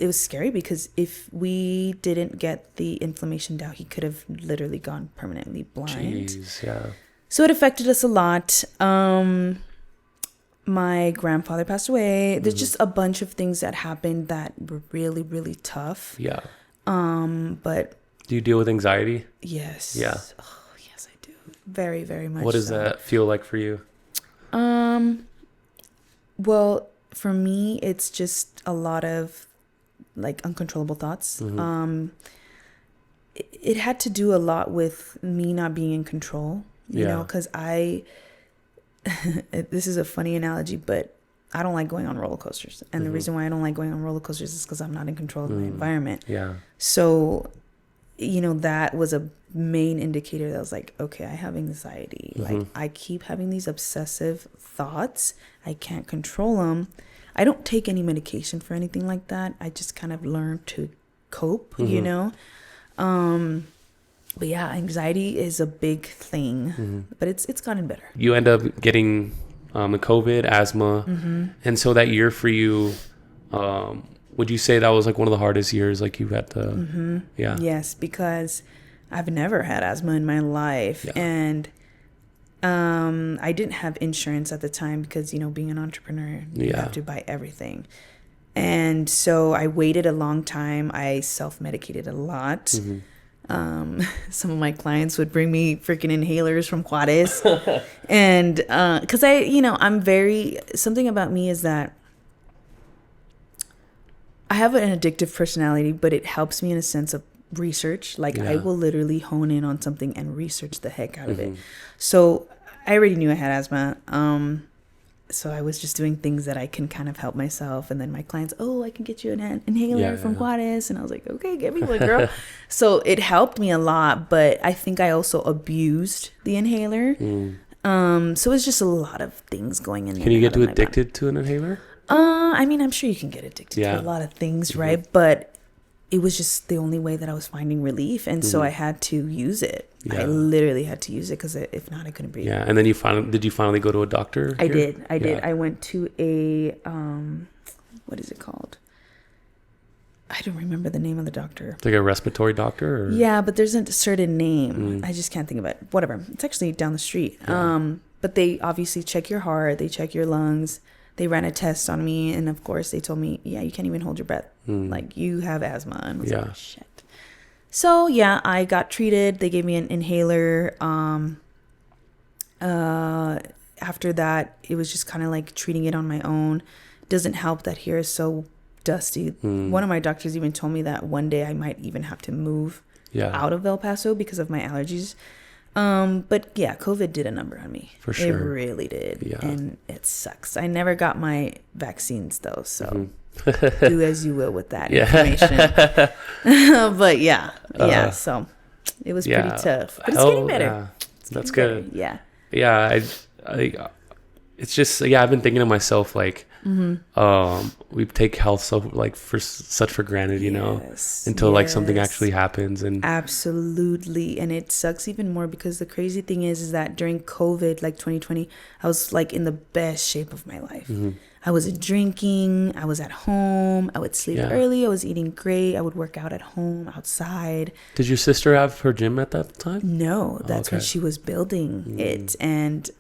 It was scary because if we didn't get the inflammation down, he could have literally gone permanently blind. Jeez, yeah. So it affected us a lot. My grandfather passed away. There's just a bunch of things that happened that were really, really tough. Yeah. But do you deal with anxiety? Yes. Yeah. Oh, yes, I do. Very, very much. What does that feel like for you? Well, for me, it's just a lot of like uncontrollable thoughts. It had to do a lot with me not being in control, you know, because this is a funny analogy, but I don't like going on roller coasters. And the reason why I don't like going on roller coasters is because I'm not in control of my environment. Yeah. So, you know, that was a main indicator that was like, okay, I have anxiety. Like I keep having these obsessive thoughts. I can't control them. I don't take any medication for anything like that. I just kind of learn to cope, you know? But yeah, anxiety is a big thing, but it's gotten better. You end up getting the COVID, asthma. And so that year for you, would you say that was like one of the hardest years? Like you had to, Yes, because I've never had asthma in my life. And I didn't have insurance at the time because, you know, being an entrepreneur, you have to buy everything. And so I waited a long time. I self-medicated a lot. Some of my clients would bring me freaking inhalers from Juarez. And because something about me is that I have an addictive personality, but it helps me in a sense of research. Like I will literally hone in on something and research the heck out of it. So I already knew I had asthma. So I was just doing things that I can kind of help myself. And then my clients, I can get you an inhaler from Juarez. And I was like, okay, get me one, girl. So it helped me a lot. But I think I also abused the inhaler. So it's just a lot of things going in there. Can you get too addicted to an inhaler? I mean, I'm sure you can get addicted to a lot of things, right? But it was just the only way that I was finding relief. And so I had to use it. I literally had to use it because if not, I couldn't breathe. Yeah. And then did you finally go to a doctor? I did. I went to a, what is it called? I don't remember the name of the doctor. Like a respiratory doctor? Or? Yeah, but there's a certain name. I just can't think of it. Whatever. It's actually down the street. Yeah. But they obviously check your heart. They check your lungs. They ran a test on me. And of course, they told me, you can't even hold your breath. Like, you have asthma. And I was like, shit. So, I got treated. They gave me an inhaler. After that, it was just kind of like treating it on my own. Doesn't help that here is so dusty. One of my doctors even told me that one day I might even have to move out of El Paso because of my allergies. But COVID did a number on me. For sure. It really did. Yeah. And it sucks. I never got my vaccines though. So do as you will with that information. But so it was pretty tough, but it's getting better. Yeah. That's good. Better. Yeah. I it's just, I've been thinking to myself, like, we take health for granted, you know, until like something actually happens. And absolutely. And it sucks even more because the crazy thing is that during COVID, like 2020, I was like in the best shape of my life. I wasn't drinking. I was at home. I would sleep early. I was eating great. I would work out at home, outside. Did your sister have her gym at that time? No, that's when she was building it. And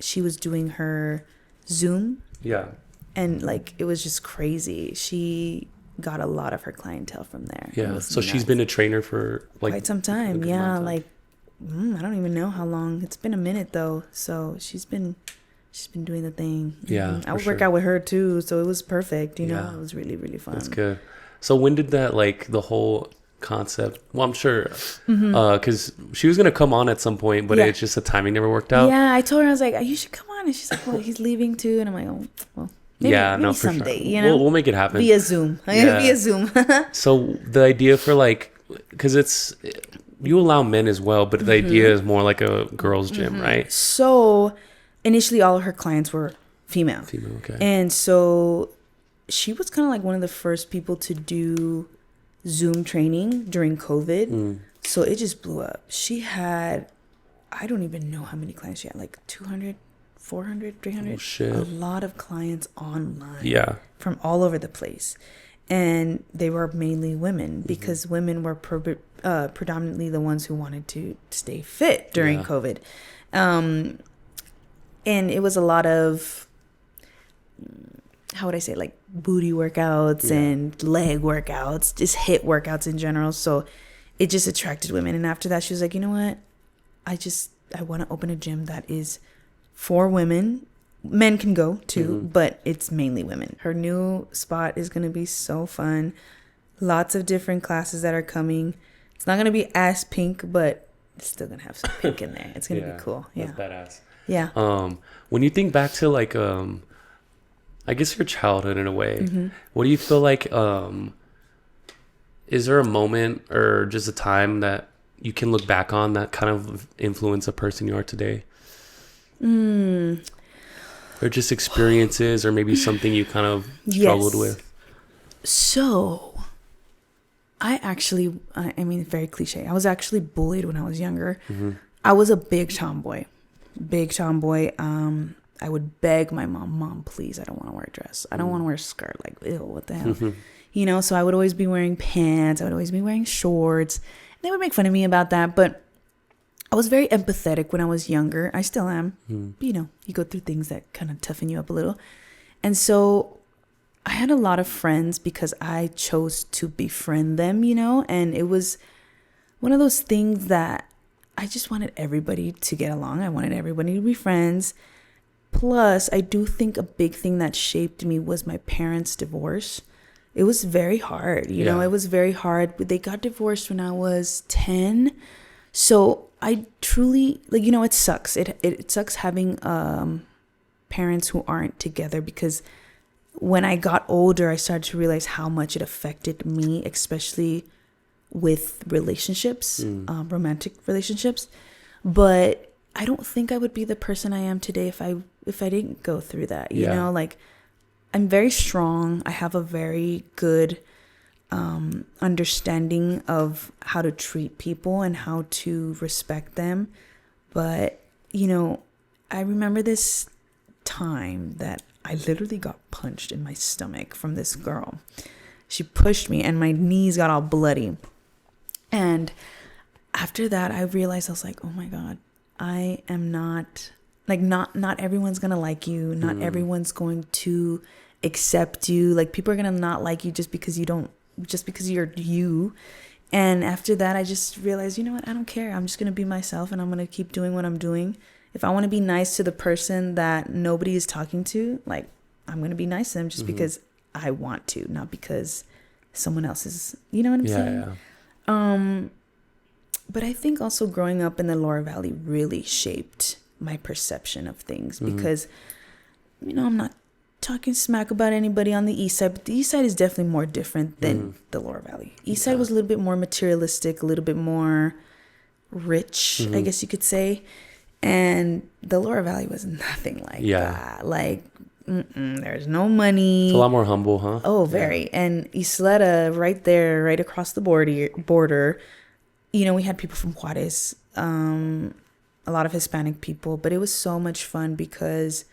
she was doing her Zoom. Yeah. And like, it was just crazy. She got a lot of her clientele from there. Yeah. So nuts. She's been a trainer for like quite some time. Yeah. Like I don't even know how long. It's been a minute though. So she's been doing the thing. Yeah. I would work out with her too. So it was perfect. You know, it was really, really fun. That's good. So when did that, like, the whole concept, well, I'm sure because she was gonna come on at some point, but it's just the timing never worked out. I told her, I was like, you should come on, and she's like, well, he's leaving too, and I'm like, oh, well, maybe someday, sure. You know, we'll make it happen via Zoom. Via Zoom. So the idea for, like, because it's, you allow men as well, but the idea is more like a girls' gym, right? So initially all of her clients were female. Okay. And so she was kind of like one of the first people to do Zoom training during COVID. So it just blew up. She had, I don't even know how many clients she had, like 200, 400, 300. Oh, shit. A lot of clients online. Yeah. From all over the place. And they were mainly women because women were predominantly the ones who wanted to stay fit during COVID. And it was a lot of, how would I say, like booty workouts and leg workouts, just HIIT workouts in general. So it just attracted women. And after that, she was like, you know what? I want to open a gym that is for women. Men can go too, but it's mainly women. Her new spot is going to be so fun. Lots of different classes that are coming. It's not going to be as pink, but it's still going to have some pink in there. It's going to be cool. Yeah. That's badass. Yeah. When you think back to, like, I guess your childhood in a way, what do you feel like, is there a moment or just a time that you can look back on that kind of influence the person you are today? Or just experiences, or maybe something you kind of struggled with? So, I mean, very cliche. I was actually bullied when I was younger. I was a big tomboy. I would beg my mom, please, I don't want to wear a dress. I don't want to wear a skirt. Like, ew, what the hell? You know, so I would always be wearing pants. I would always be wearing shorts. And they would make fun of me about that. But I was very empathetic when I was younger. I still am. But, you know, you go through things that kind of toughen you up a little. And so I had a lot of friends because I chose to befriend them, you know. And it was one of those things that I just wanted everybody to get along. I wanted everybody to be friends. Plus, I do think a big thing that shaped me was my parents' divorce. It was very hard, you know, it was very hard. They got divorced when I was 10. So I truly, like, you know, it sucks. It sucks having parents who aren't together, because when I got older, I started to realize how much it affected me, especially with relationships, romantic relationships. But I don't think I would be the person I am today if I didn't go through that, you know, like, I'm very strong. I have a very good understanding of how to treat people and how to respect them. But, you know, I remember this time that I literally got punched in my stomach from this girl. She pushed me and my knees got all bloody. And after that, I realized, I was like, oh my God, I am not, like, not everyone's going to like you. Not everyone's going to accept you. Like, people are going to not like you just because you're you. And after that, I just realized, you know what? I don't care. I'm just going to be myself, and I'm going to keep doing what I'm doing. If I want to be nice to the person that nobody is talking to, like, I'm going to be nice to them just because I want to, not because someone else is, you know what I'm saying? Yeah. But I think also growing up in the Lower Valley really shaped my perception of things, because, you know, I'm not talking smack about anybody on the East Side, but the East Side is definitely more different than the Lower Valley. East Side was a little bit more materialistic, a little bit more rich, I guess you could say. And the Lower Valley was nothing like that. Like, there's no money. It's a lot more humble, huh? Oh, very. And Isleta, right there, right across the border, you know, we had people from Juarez, a lot of Hispanic people, but it was so much fun because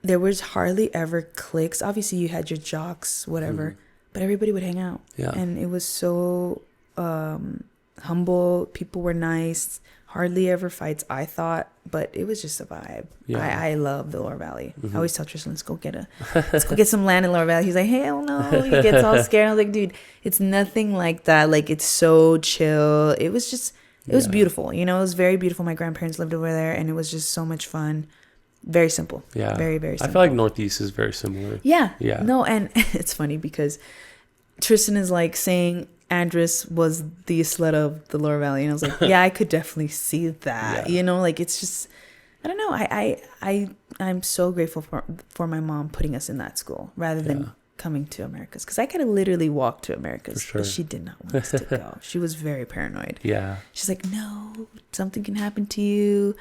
there was hardly ever cliques. Obviously, you had your jocks, whatever, but everybody would hang out. Yeah. And it was so humble. People were nice. Hardly ever fights, I thought, but it was just a vibe. Yeah. I love the Lower Valley. I always tell Tristan, let's go get some land in Lower Valley. He's like, hell no. He gets all scared. I was like, dude, it's nothing like that. Like, it's so chill. It was just It was beautiful. You know, it was very beautiful. My grandparents lived over there, and it was just so much fun. Very simple. Yeah. Very, very simple. I feel like Northeast is very similar. Yeah. Yeah. No, and it's funny because Tristan is like saying Andres was the Isleta of the Lower Valley. And I was like, yeah, I could definitely see that. Yeah. You know, like it's just, I don't know. I'm so grateful for my mom putting us in that school rather than coming to Americas. Because I could have literally walked to Americas. But she did not want us to go. She was very paranoid. Yeah. She's like, no, something can happen to you.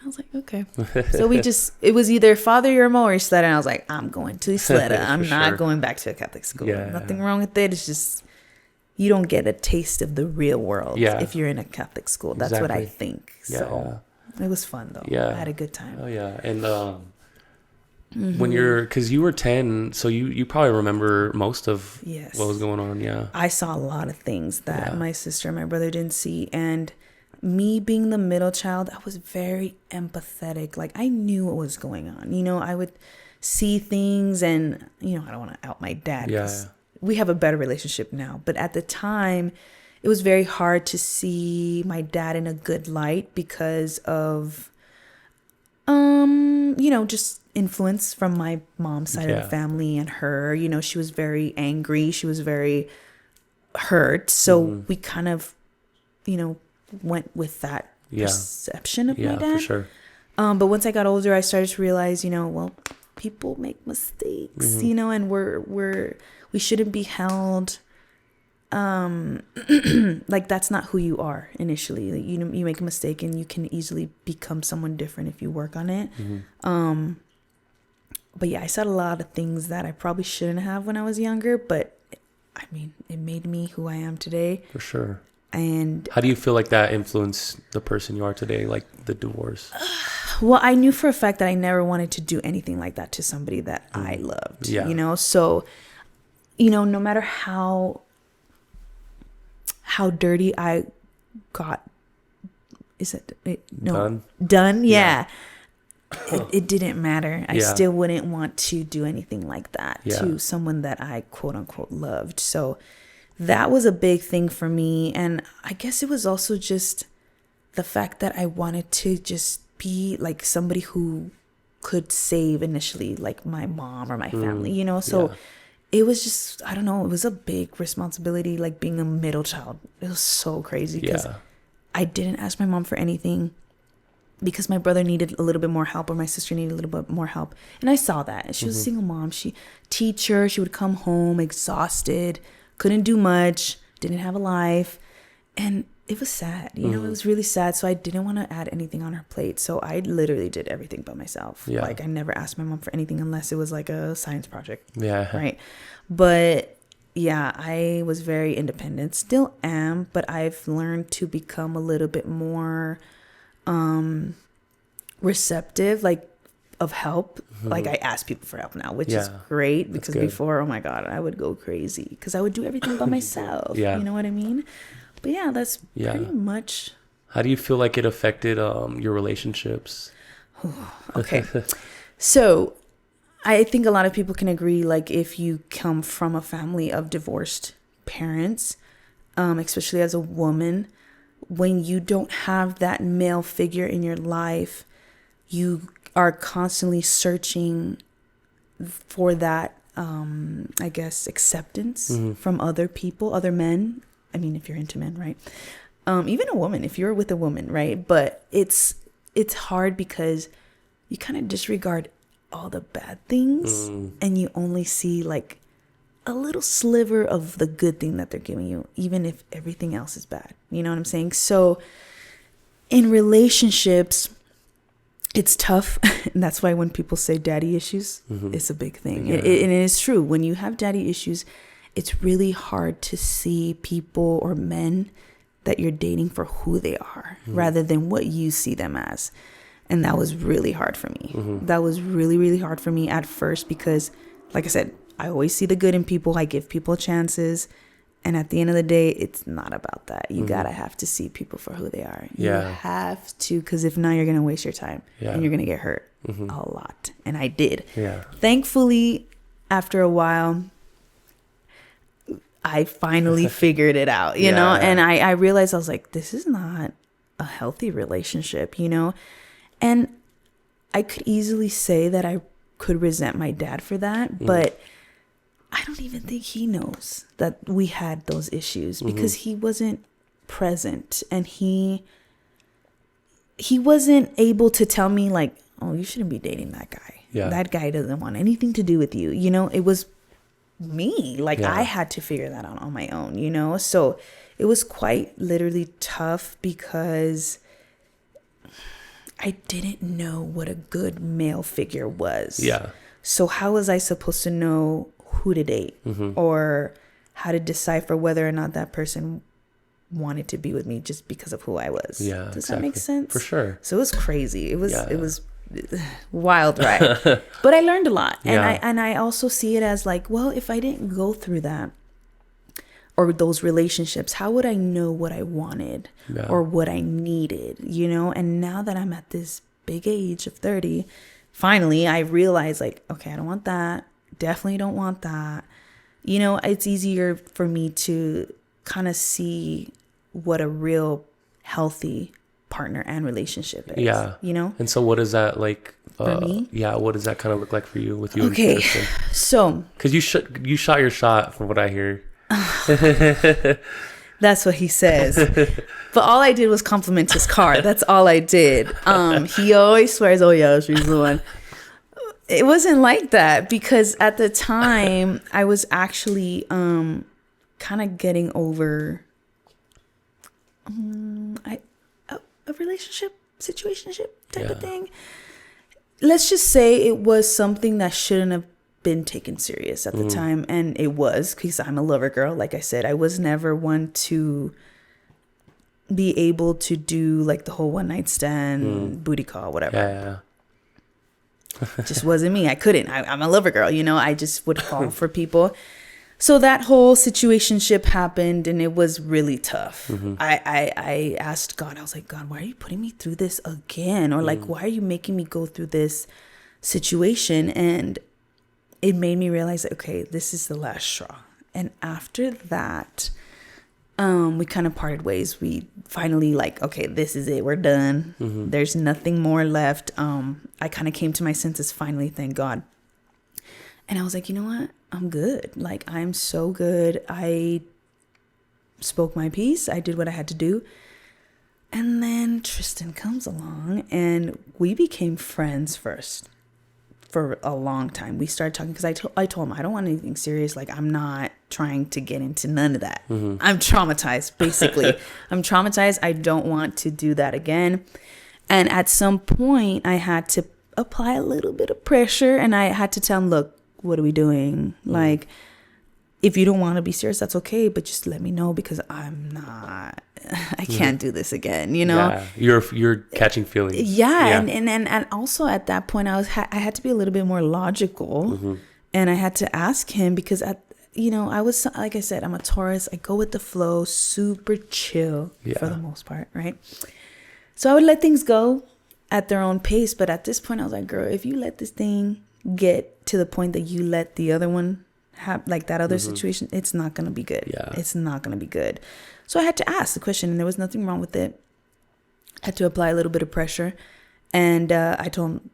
I was like, okay. So it was either Father Yermo or Isleta. And I was like, I'm going to Isleta. I'm not going back to a Catholic school. Yeah. Nothing wrong with it. It's just, you don't get a taste of the real world if you're in a Catholic school. That's what I think. Yeah. So it was fun though. Yeah. I had a good time. Oh yeah. And when because you were 10, so you probably remember most of what was going on. Yeah. I saw a lot of things that my sister and my brother didn't see. And me being the middle child, I was very empathetic. Like I knew what was going on. You know, I would see things and, you know, I don't want to out my dad because we have a better relationship now. But at the time, it was very hard to see my dad in a good light because of, you know, just influence from my mom's side of the family and her. You know, she was very angry. She was very hurt. So we kind of, you know, went with that perception of my dad. For sure. But once I got older, I started to realize, you know, well, people make mistakes, you know, and we shouldn't be held like that's not who you are initially. Like, you make a mistake and you can easily become someone different if you work on it. But yeah, I said a lot of things that I probably shouldn't have when I was younger, but I mean, it made me who I am today. For sure. And how do you feel like that influenced the person you are today, like the divorce? Well, I knew for a fact that I never wanted to do anything like that to somebody that I loved, you know? So, you know, no matter how dirty I got, done? Yeah. It didn't matter. I still wouldn't want to do anything like that to someone that I quote unquote loved. So that was a big thing for me. And I guess it was also just the fact that I wanted to just be like somebody who could save initially, like my mom or my family, you know? So it was just, I don't know, it was a big responsibility, like being a middle child. It was so crazy because I didn't ask my mom for anything because my brother needed a little bit more help or my sister needed a little bit more help. And I saw that. She was a single mom. She would come home exhausted, couldn't do much, didn't have a life. And it was sad, you know, it was really sad. So I didn't want to add anything on her plate. So I literally did everything by myself. Yeah. Like I never asked my mom for anything unless it was like a science project. Yeah. Right. But yeah, I was very independent, still am, but I've learned to become a little bit more receptive, like of help. Like I ask people for help now, which is great because before, oh my God, I would go crazy because I would do everything by myself. You know what I mean? But yeah, that's pretty much. How do you feel like it affected your relationships? Okay. So I think a lot of people can agree, like if you come from a family of divorced parents, especially as a woman, when you don't have that male figure in your life, you are constantly searching for that, I guess, acceptance from other people, other men. I mean, if you're into men, right? Even a woman, if you're with a woman, right? But it's hard because you kind of disregard all the bad things and you only see like a little sliver of the good thing that they're giving you, even if everything else is bad. You know what I'm saying? So in relationships, it's tough. And that's why when people say daddy issues, it's a big thing. And it is true. When you have daddy issues, it's really hard to see people or men that you're dating for who they are rather than what you see them as. And that was really hard for me. That was really, really hard for me at first because, like I said, I always see the good in people. I give people chances. And at the end of the day, it's not about that. You gotta have to see people for who they are. You have to, because if not, you're going to waste your time and you're going to get hurt a lot. And I did. Thankfully, after a while, I finally figured it out, you know? And I realized, I was like, this is not a healthy relationship, you know? And I could easily say that I could resent my dad for that, but I don't even think he knows that we had those issues because he wasn't present, and he wasn't able to tell me like, oh, you shouldn't be dating that guy. That guy doesn't want anything to do with you. You know, it was me. Like I had to figure that out on my own, you know? So it was quite literally tough because I didn't know what a good male figure was. So how was I supposed to know who to date or how to decipher whether or not that person wanted to be with me just because of who I was? Does that make sense? For sure. So it was crazy. It was wild ride. But I learned a lot. And I also see it as like, well, if I didn't go through that or those relationships, how would I know what I wanted or what I needed, you know? And now that I'm at this big age of 30, finally I realize like, okay, I don't want that. Definitely don't want that. You know, it's easier for me to kind of see what a real healthy partner and relationship is. You know? And so what is that like for me? What does that kind of look like for you with you? Okay. So because you shot your shot from what I hear. That's what he says. But all I did was compliment his car. That's all I did. He always swears, oh yeah, she's the one. It wasn't like that because at the time I was actually kind of getting over a relationship, situationship type of thing. Let's just say it was something that shouldn't have been taken serious at the time, and it was because I'm a lover girl. Like I said, I was never one to be able to do like the whole one night stand, booty call, whatever. Just wasn't me. I couldn't. I'm a lover girl, you know. I just would fall for people. So that whole situationship happened, and it was really tough. I asked God, I was like, God, why are you putting me through this again? Or like, why are you making me go through this situation? And it made me realize that, okay, this is the last straw. And after that, we kind of parted ways. We finally like, okay, this is it. We're done. There's nothing more left. I kind of came to my senses finally, thank God. And I was like, you know what? I'm good. Like, I'm so good. I spoke my piece. I did what I had to do. And then Tristan comes along and we became friends first for a long time. We started talking because I told him I don't want anything serious. Like, I'm not trying to get into none of that. I'm traumatized, basically. I'm traumatized. I don't want to do that again. And at some point, I had to apply a little bit of pressure, and I had to tell him, look, what are we doing? Like, if you don't want to be serious, that's okay, but just let me know because I can't do this again, you know? Yeah, you're catching feelings. And also at that point, I had to be a little bit more logical, and I had to ask him because I was, like I said, I'm a Taurus. I go with the flow, super chill for the most part, right? So I would let things go at their own pace, but at this point, I was like, girl, if you let this thing get to the point that you let the other one have, like that other situation, it's not going to be good. It's not going to be good. So I had to ask the question, and there was nothing wrong with it. I had to apply a little bit of pressure, and I told him,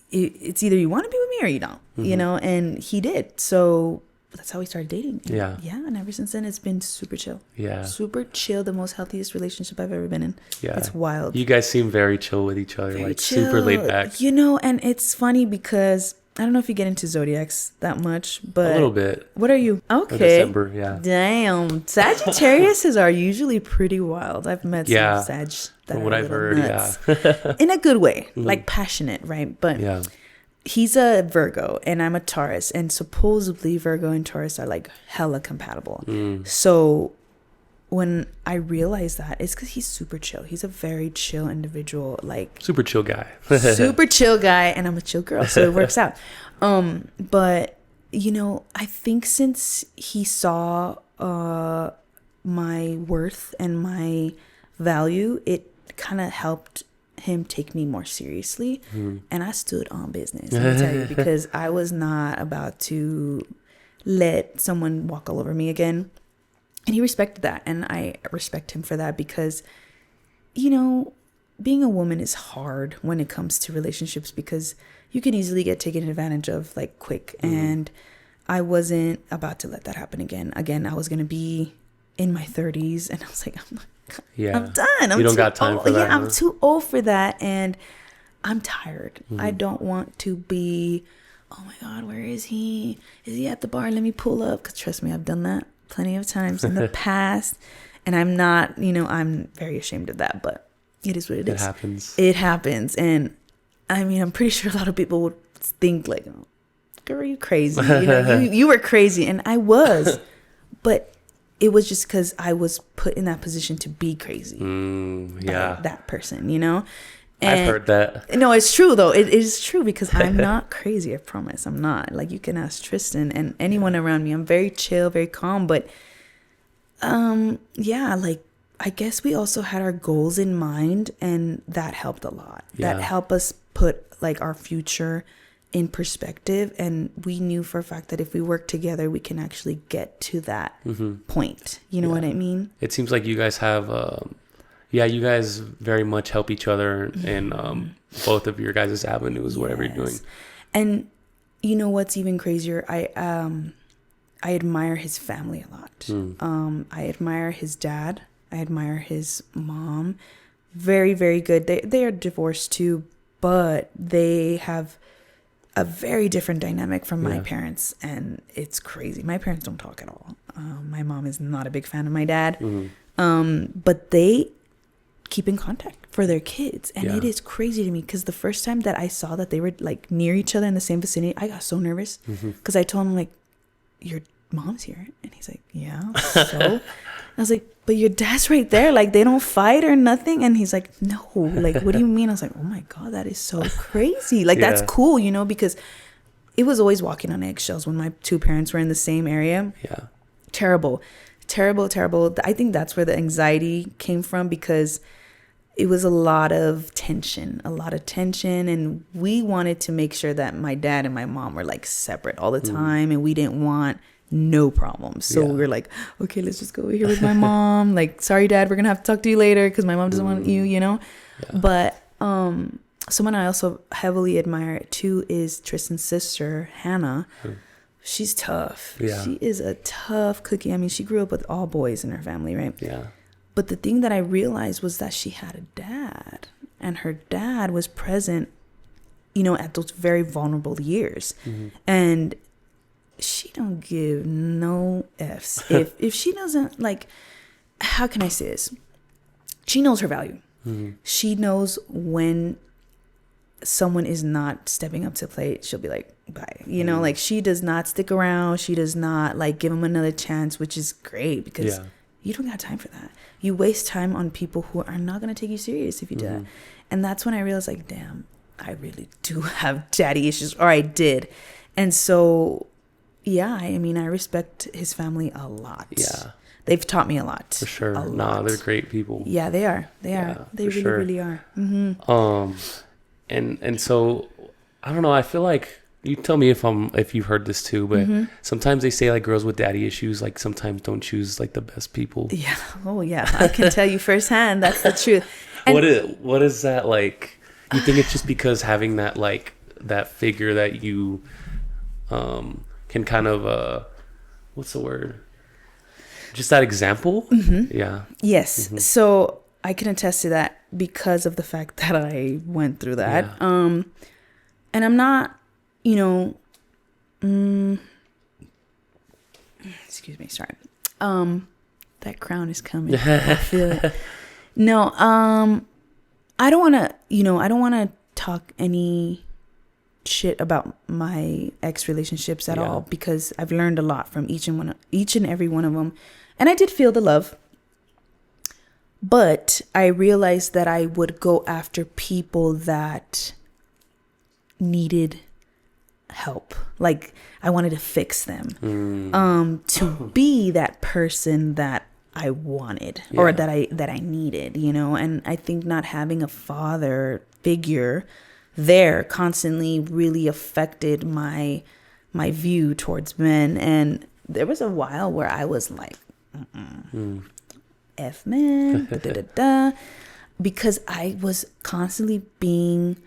it's either you want to be with me or you don't, you know, and he did. So that's how we started dating. And ever since then, it's been super chill. Super chill. The most healthiest relationship I've ever been in. It's wild. You guys seem very chill with each other, very like chill, super laid back. You know, and it's funny because I don't know if you get into zodiacs that much, but a little bit. What are you? Okay. December, Damn. Sagittariuses are usually pretty wild. I've met some Sag that from what I've heard, nuts. In a good way, like passionate, right? But he's a Virgo and I'm a Taurus, and supposedly Virgo and Taurus are like hella compatible. So when I realized that, it's because he's super chill. He's a very chill individual, like super chill guy. Super chill guy, and I'm a chill girl, so it works out. But you know, I think since he saw my worth and my value, it kind of helped him take me more seriously. And I stood on business, let me tell you, because I was not about to let someone walk all over me again. And he respected that. And I respect him for that because, you know, being a woman is hard when it comes to relationships because you can easily get taken advantage of like quick. And I wasn't about to let that happen again. Again, I was going to be in my 30s and I was like, I'm done. You don't got time for that. Yeah, I'm too old for that. And I'm tired. I don't want to be, oh my God, where is he? Is he at the bar? Let me pull up. Because trust me, I've done that plenty of times in the past. And I'm not, you know, I'm very ashamed of that. But it is what it is. It happens. And I mean, I'm pretty sure a lot of people would think like, oh, girl, are you crazy? You know, you were crazy. And I was. But it was just because I was put in that position to be crazy. By that person, you know? And I've heard that. No, it's true though. It is true because I'm not crazy. I promise. I'm not. Like you can ask Tristan and anyone around me. I'm very chill, very calm. But like I guess we also had our goals in mind, and that helped a lot. That helped us put like our future in perspective, and we knew for a fact that if we work together, we can actually get to that point. You know what I mean? It seems like you guys have. You guys very much help each other in both of your guys' avenues, whatever you're doing. And you know what's even crazier? I admire his family a lot. I admire his dad. I admire his mom. Very, very good. They are divorced too, but they have a very different dynamic from my parents, and it's crazy. My parents don't talk at all. My mom is not a big fan of my dad, but they keep in contact for their kids, and it is crazy to me because the first time that I saw that they were like near each other in the same vicinity, I got so nervous because I told him like, your mom's here, and he's like, yeah. So I was like, but your dad's right there, like they don't fight or nothing. And he's like, no, like what do you mean? I was like, oh my God, that is so crazy. Like that's cool, you know, because it was always walking on eggshells when my two parents were in the same area. Terrible. I think that's where the anxiety came from, because it was a lot of tension, and we wanted to make sure that my dad and my mom were like separate all the time, and we didn't want no problems. So we were like, okay, let's just go over here with my mom. Like, sorry, Dad, we're gonna have to talk to you later because my mom doesn't want you, you know. But someone I also heavily admire too is Tristan's sister, Hannah. She's tough. She is a tough cookie. I mean, she grew up with all boys in her family, right? But the thing that I realized was that she had a dad, and her dad was present, you know, at those very vulnerable years. And she don't give no F's. If she doesn't, like, how can I say this? She knows her value. She knows when someone is not stepping up to the plate, she'll be like, bye. You know, like she does not stick around. She does not like give them another chance, which is great because you don't got time for that. You waste time on people who are not going to take you serious if you do that. And that's when I realized, like, damn, I really do have daddy issues, or I did. And so, I mean, I respect his family a lot. They've taught me a lot. For sure. They're great people. Yeah, they are. They really are. And so, I don't know. I feel like, you tell me if you've heard this too, but sometimes they say like girls with daddy issues like sometimes don't choose like the best people. Yeah. Oh yeah. I can tell you firsthand. That's the truth. And what is that like? You think it's just because having that like that figure that you can kind of what's the word? Just that example? Yeah. Yes. So I can attest to that because of the fact that I went through that. And I'm not, you know, excuse me, sorry. That crown is coming. I feel it. No, I don't want to talk any shit about my ex relationships at all, because I've learned a lot from each and every one of them. And I did feel the love. But I realized that I would go after people that needed help. Like I wanted to fix them, to be that person that I wanted or that I needed, you know. And I think not having a father figure there constantly really affected my my view towards men. And there was a while where I was like, F men, because I was constantly being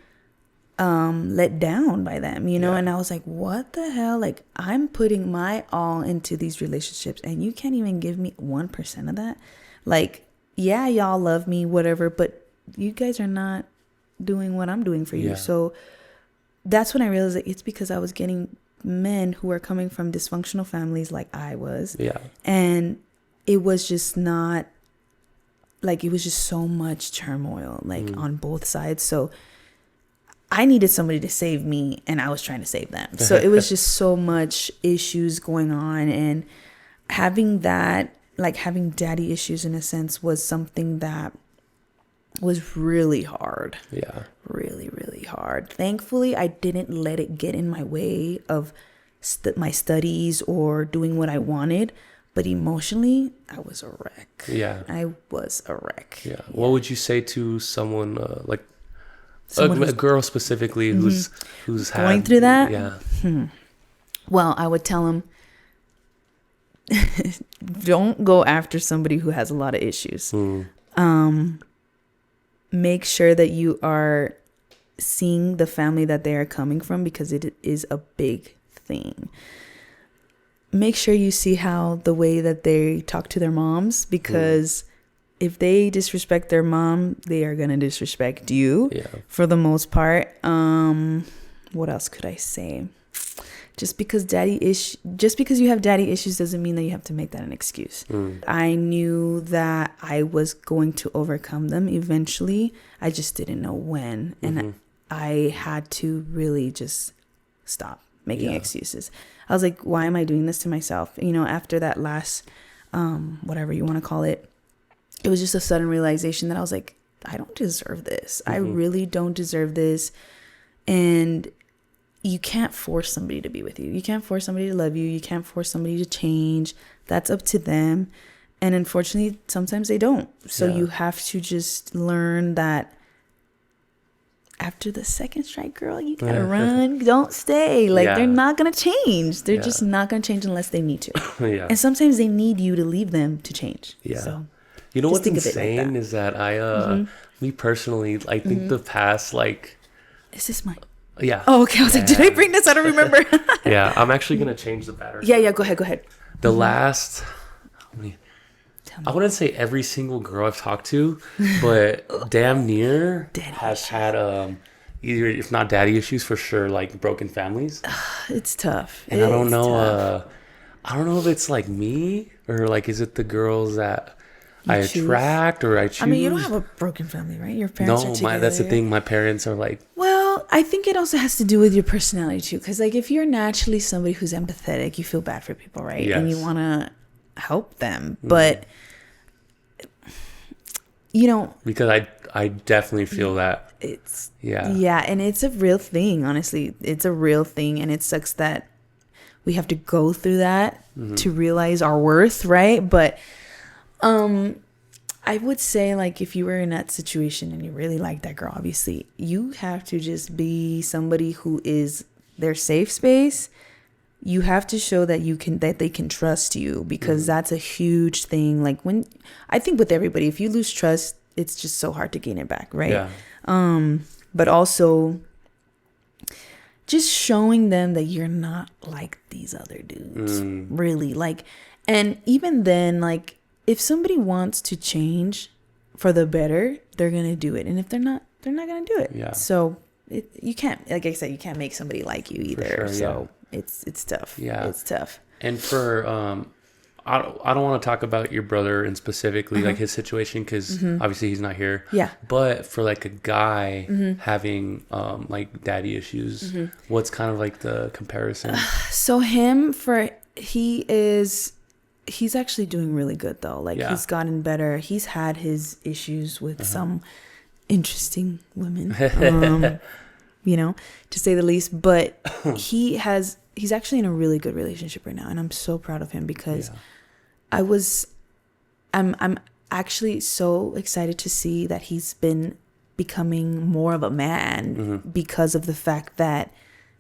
let down by them, you know. And I was like, what the hell? Like, I'm putting my all into these relationships and you can't even give me 1% of that. Like, yeah, y'all love me, whatever, but you guys are not doing what I'm doing for you. So that's when I realized that it's because I was getting men who are coming from dysfunctional families like I was. And it was just not like, it was just so much turmoil, like on both sides. So I needed somebody to save me and I was trying to save them. So it was just so much issues going on, and having that, like having daddy issues in a sense, was something that was really hard. Really, really hard. Thankfully, I didn't let it get in my way of my studies or doing what I wanted. But emotionally, I was a wreck. I was a wreck. What would you say to someone like a girl specifically who's going through that? Well, I would tell them, don't go after somebody who has a lot of issues. Make sure that you are seeing the family that they are coming from, because it is a big thing. Make sure you see how the way that they talk to their moms, because if they disrespect their mom, they are going to disrespect you for the most part. What else could I say? Just because you have daddy issues doesn't mean that you have to make that an excuse. I knew that I was going to overcome them eventually. I just didn't know when. And I had to really just stop making excuses. I was like, why am I doing this to myself? You know, after that last, whatever you want to call it, it was just a sudden realization that I was like, I don't deserve this. I really don't deserve this. And you can't force somebody to be with you. You can't force somebody to love you. You can't force somebody to change. That's up to them. And unfortunately, sometimes they don't. So you have to just learn that after the second strike, girl, you gotta run. Don't stay. Like, they're not gonna change. They're just not gonna change unless they need to. And sometimes they need you to leave them to change. So, you know what's insane is that I, me personally, I think the past, like, is this mine? Oh, okay. I was like, did I bring this? I don't remember. I'm actually gonna change the battery. Go ahead. The last, I wouldn't say every single girl I've talked to, but damn near has had either, if not daddy issues, for sure, like broken families. It's tough. And I don't know if it's like me, or like, is it the girls that I attract or I choose? I mean, you don't have a broken family, right? Your parents are together. That's the thing. My parents are like... Well, I think it also has to do with your personality too. Because like, if you're naturally somebody who's empathetic, you feel bad for people, right? And you want to help them. But, you know... Because I definitely feel that. It's... Yeah, and it's a real thing, honestly. It's a real thing. And it sucks that we have to go through that to realize our worth, right? But... I would say, like, if you were in that situation and you really like that girl, obviously you have to just be somebody who is their safe space. You have to show that that they can trust you, because that's a huge thing. Like, I think with everybody, if you lose trust, it's just so hard to gain it back, right? But also just showing them that you're not like these other dudes, really. Like, and even then, like, if somebody wants to change for the better, they're going to do it. And if they're not going to do it. So you can't, like I said, you can't make somebody like you either. So it's tough. It's tough. And for, I don't want to talk about your brother and specifically like his situation, because obviously he's not here. But for like a guy having like daddy issues, what's kind of like the comparison? So he's actually doing really good though. Like, he's gotten better. He's had his issues with some interesting women, you know, to say the least. But he's actually in a really good relationship right now, and I'm so proud of him, because I'm actually so excited to see that he's been becoming more of a man because of the fact that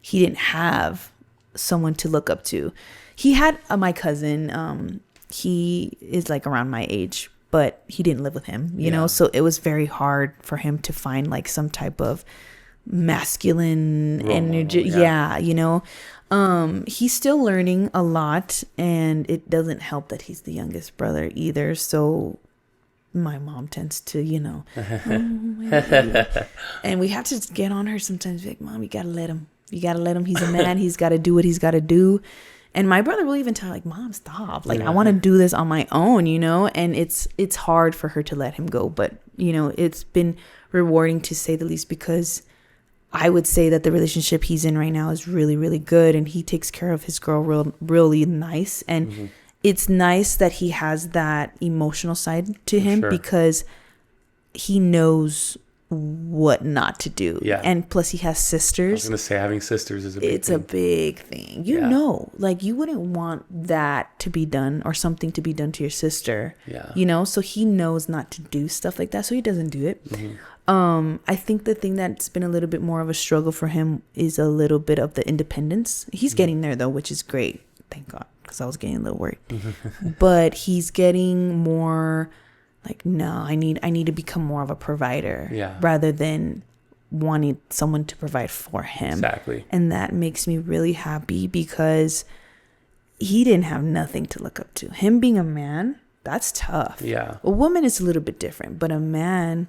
he didn't have someone to look up to. He had my cousin. He is like around my age, but he didn't live with him, you know? So it was very hard for him to find like some type of masculine energy. Yeah, you know? He's still learning a lot, and it doesn't help that he's the youngest brother either. So my mom tends to, you know, and we have to get on her sometimes. Like, Mom, you gotta let him. You gotta let him. He's a man. He's got to do what he's got to do. And my brother will even tell, like, Mom, stop. Like, I want to do this on my own, you know? And it's hard for her to let him go. But, you know, it's been rewarding, to say the least, because I would say that the relationship he's in right now is really, really good. And he takes care of his girl really nice. And it's nice that he has that emotional side to him, because he knows what not to do. Yeah. And plus he has sisters. I was gonna say, having sisters is a big thing. A big thing. You know, like, you wouldn't want that to be done, or something to be done to your sister. Yeah. You know, so he knows not to do stuff like that, so he doesn't do it. I think the thing that's been a little bit more of a struggle for him is a little bit of the independence. He's getting there though, which is great. Thank God, because I was getting a little worried. But he's getting more like, no, I need to become more of a provider, rather than wanting someone to provide for him. Exactly. And that makes me really happy, because he didn't have nothing to look up to. Him being a man, that's tough. Yeah. A woman is a little bit different, but a man,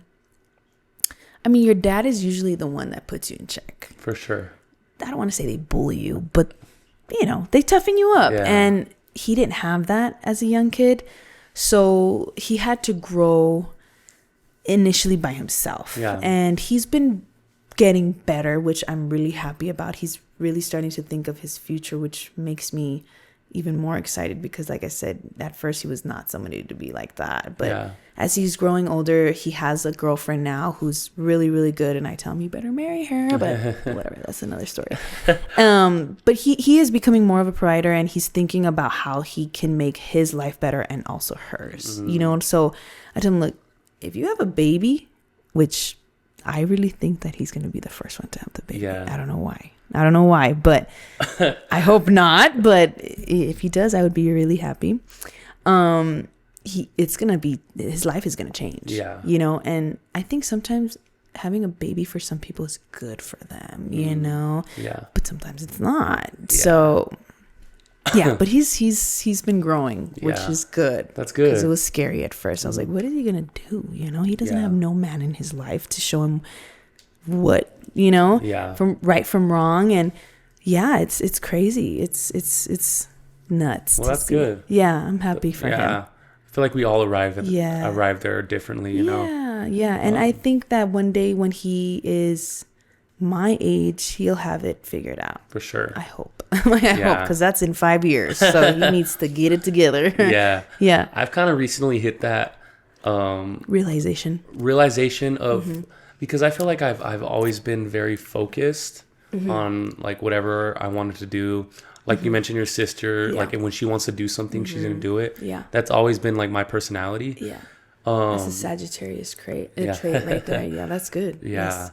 I mean, your dad is usually the one that puts you in check. For sure. I don't want to say they bully you, but, you know, they toughen you up. Yeah. And he didn't have that as a young kid. So he had to grow initially by himself. Yeah. And he's been getting better, which I'm really happy about. He's really starting to think of his future, which makes me even more excited, because, like I said, at first he was not somebody to be like that. But as he's growing older, he has a girlfriend now who's really, really good. And I tell him, you better marry her. But whatever, that's another story. But he is becoming more of a provider, and he's thinking about how he can make his life better and also hers. You know, and so I tell him, look, if you have a baby, which I really think that he's going to be the first one to have the baby. Yeah. I don't know why, but I hope not. But if he does, I would be really happy. His life is going to change. Yeah. You know, and I think sometimes having a baby for some people is good for them, you know? Yeah. But sometimes it's not. Yeah. So yeah, but he's been growing, which is good. That's good. Because it was scary at first. I was like, what is he going to do? You know, he doesn't have no man in his life to show him what, you know, from right from wrong. And it's crazy. It's nuts. Well, that's good. Yeah, I'm happy for him. I feel like we all arrive there differently, you know? Yeah. And I think that one day when he is my age, he'll have it figured out. For sure. I hope. I hope, because that's in 5 years. So he needs to get it together. Yeah. I've kind of recently hit that realization of, because I feel like I've always been very focused on like whatever I wanted to do. Like you mentioned your sister, like, and when she wants to do something, she's going to do it. Yeah. That's always been like my personality. Yeah. That's a Sagittarius trait right there. Yeah, that's good. Yeah. Yes.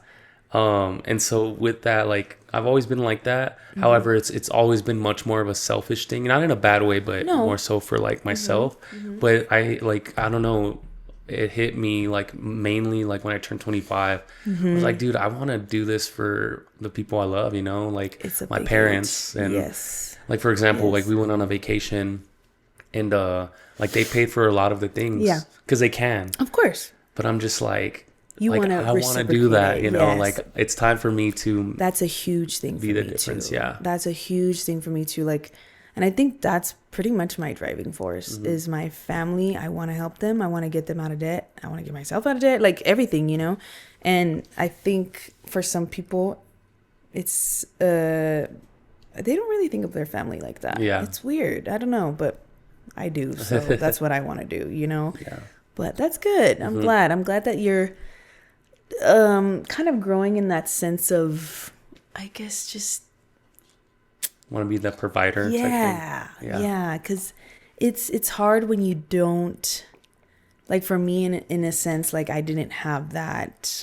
And so with that, like, I've always been like that. However, it's always been much more of a selfish thing, not in a bad way, but more so for like myself. But I don't know, it hit me like mainly like when I turned 25. I was like, dude, I want to do this for the people I love, you know, like my parents. And like, for example, like we went on a vacation, and like they paid for a lot of the things because they can, of course. But I'm just like, I want to do that, you know, like it's time for me to. That's a huge thing for me, the difference, too. Yeah. That's a huge thing for me too. Like, and I think that's pretty much my driving force is my family. I want to help them. I want to get them out of debt. I want to get myself out of debt, like everything, you know? And I think for some people, it's, they don't really think of their family like that. Yeah. It's weird. I don't know, but I do. So that's what I want to do, you know? Yeah. But that's good. I'm glad. I'm glad that you're kind of growing in that sense of, I guess, just want to be the provider. Yeah. Because it's hard when you don't, like for me in a sense, like I didn't have that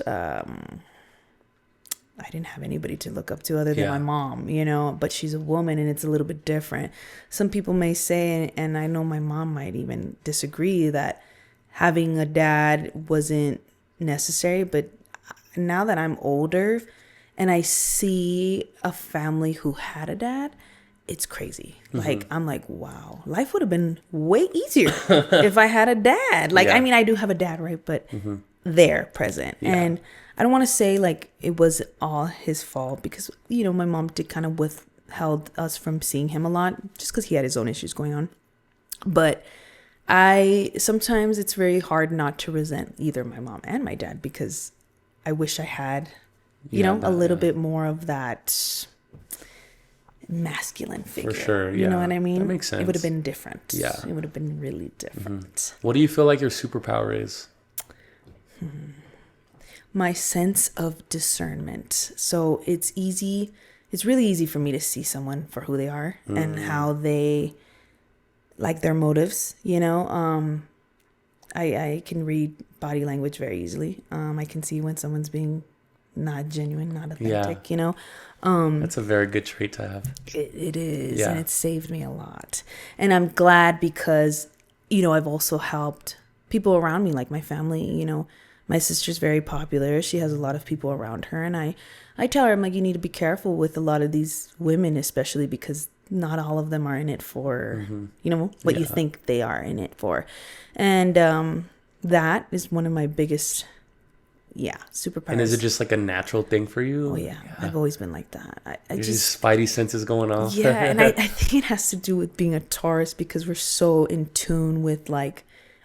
I didn't have anybody to look up to other than my mom, you know, but she's a woman and it's a little bit different. Some people may say, and I know my mom might even disagree, that having a dad wasn't necessary. But now that I'm older and I see a family who had a dad, it's crazy. Like, I'm like, wow, life would have been way easier if I had a dad. Like, I mean, I do have a dad, right? But they're present. And I don't want to say like it was all his fault, because, you know, my mom did kind of withheld us from seeing him a lot just because he had his own issues going on. But sometimes it's very hard not to resent either my mom and my dad, because I wish I had, you know, a little bit more of that masculine figure. For sure, You know what I mean? That makes sense. It would have been different. Yeah. It would have been really different. What do you feel like your superpower is? My sense of discernment. So it's really easy for me to see someone for who they are and how they, like, their motives, you know. I can read body language very easily. I can see when someone's being not genuine, not authentic, you know. That's a very good trait to have. It is, and it saved me a lot. And I'm glad because, you know, I've also helped people around me, like my family, you know. My sister's very popular. She has a lot of people around her. And I tell her, I'm like, you need to be careful with a lot of these women, especially because not all of them are in it for, you know, what you think they are in it for. And that is one of my biggest, superpowers. And is it just like a natural thing for you? Oh, yeah. I've always been like that. I just spidey senses going off. Yeah, and I think it has to do with being a Taurus, because we're so in tune with, like,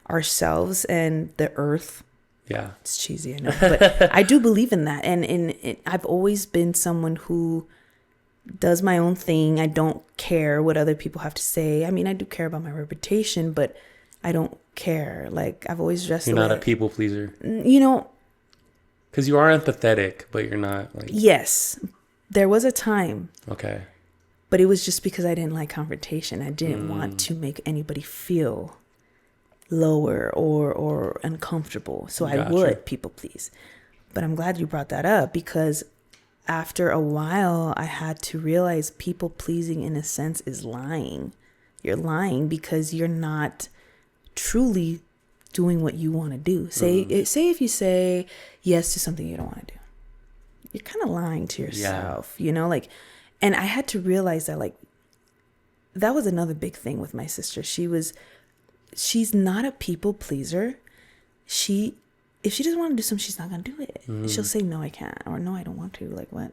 ourselves and the earth. Yeah. It's cheesy, I know. But I do believe in that. And I've always been someone who does my own thing. I don't care what other people have to say. I mean, I do care about my reputation, but I don't care. Like, I've always dressed. You're not a people pleaser. You know. Because you are empathetic, but you're not, like. Yes. There was a time. Okay. But it was just because I didn't like confrontation. I didn't want to make anybody feel lower or uncomfortable, so I would people please. But I'm glad you brought that up, because after a while I had to realize people pleasing in a sense is lying. You're lying because you're not truly doing what you want to do. Say if you say yes to something you don't want to do, you're kind of lying to yourself, you know, like. And I had to realize that, like, that was another big thing with my sister. She's not a people pleaser. If she doesn't want to do something, she's not going to do it. She'll say, no, I can't, or no, I don't want to, like, what?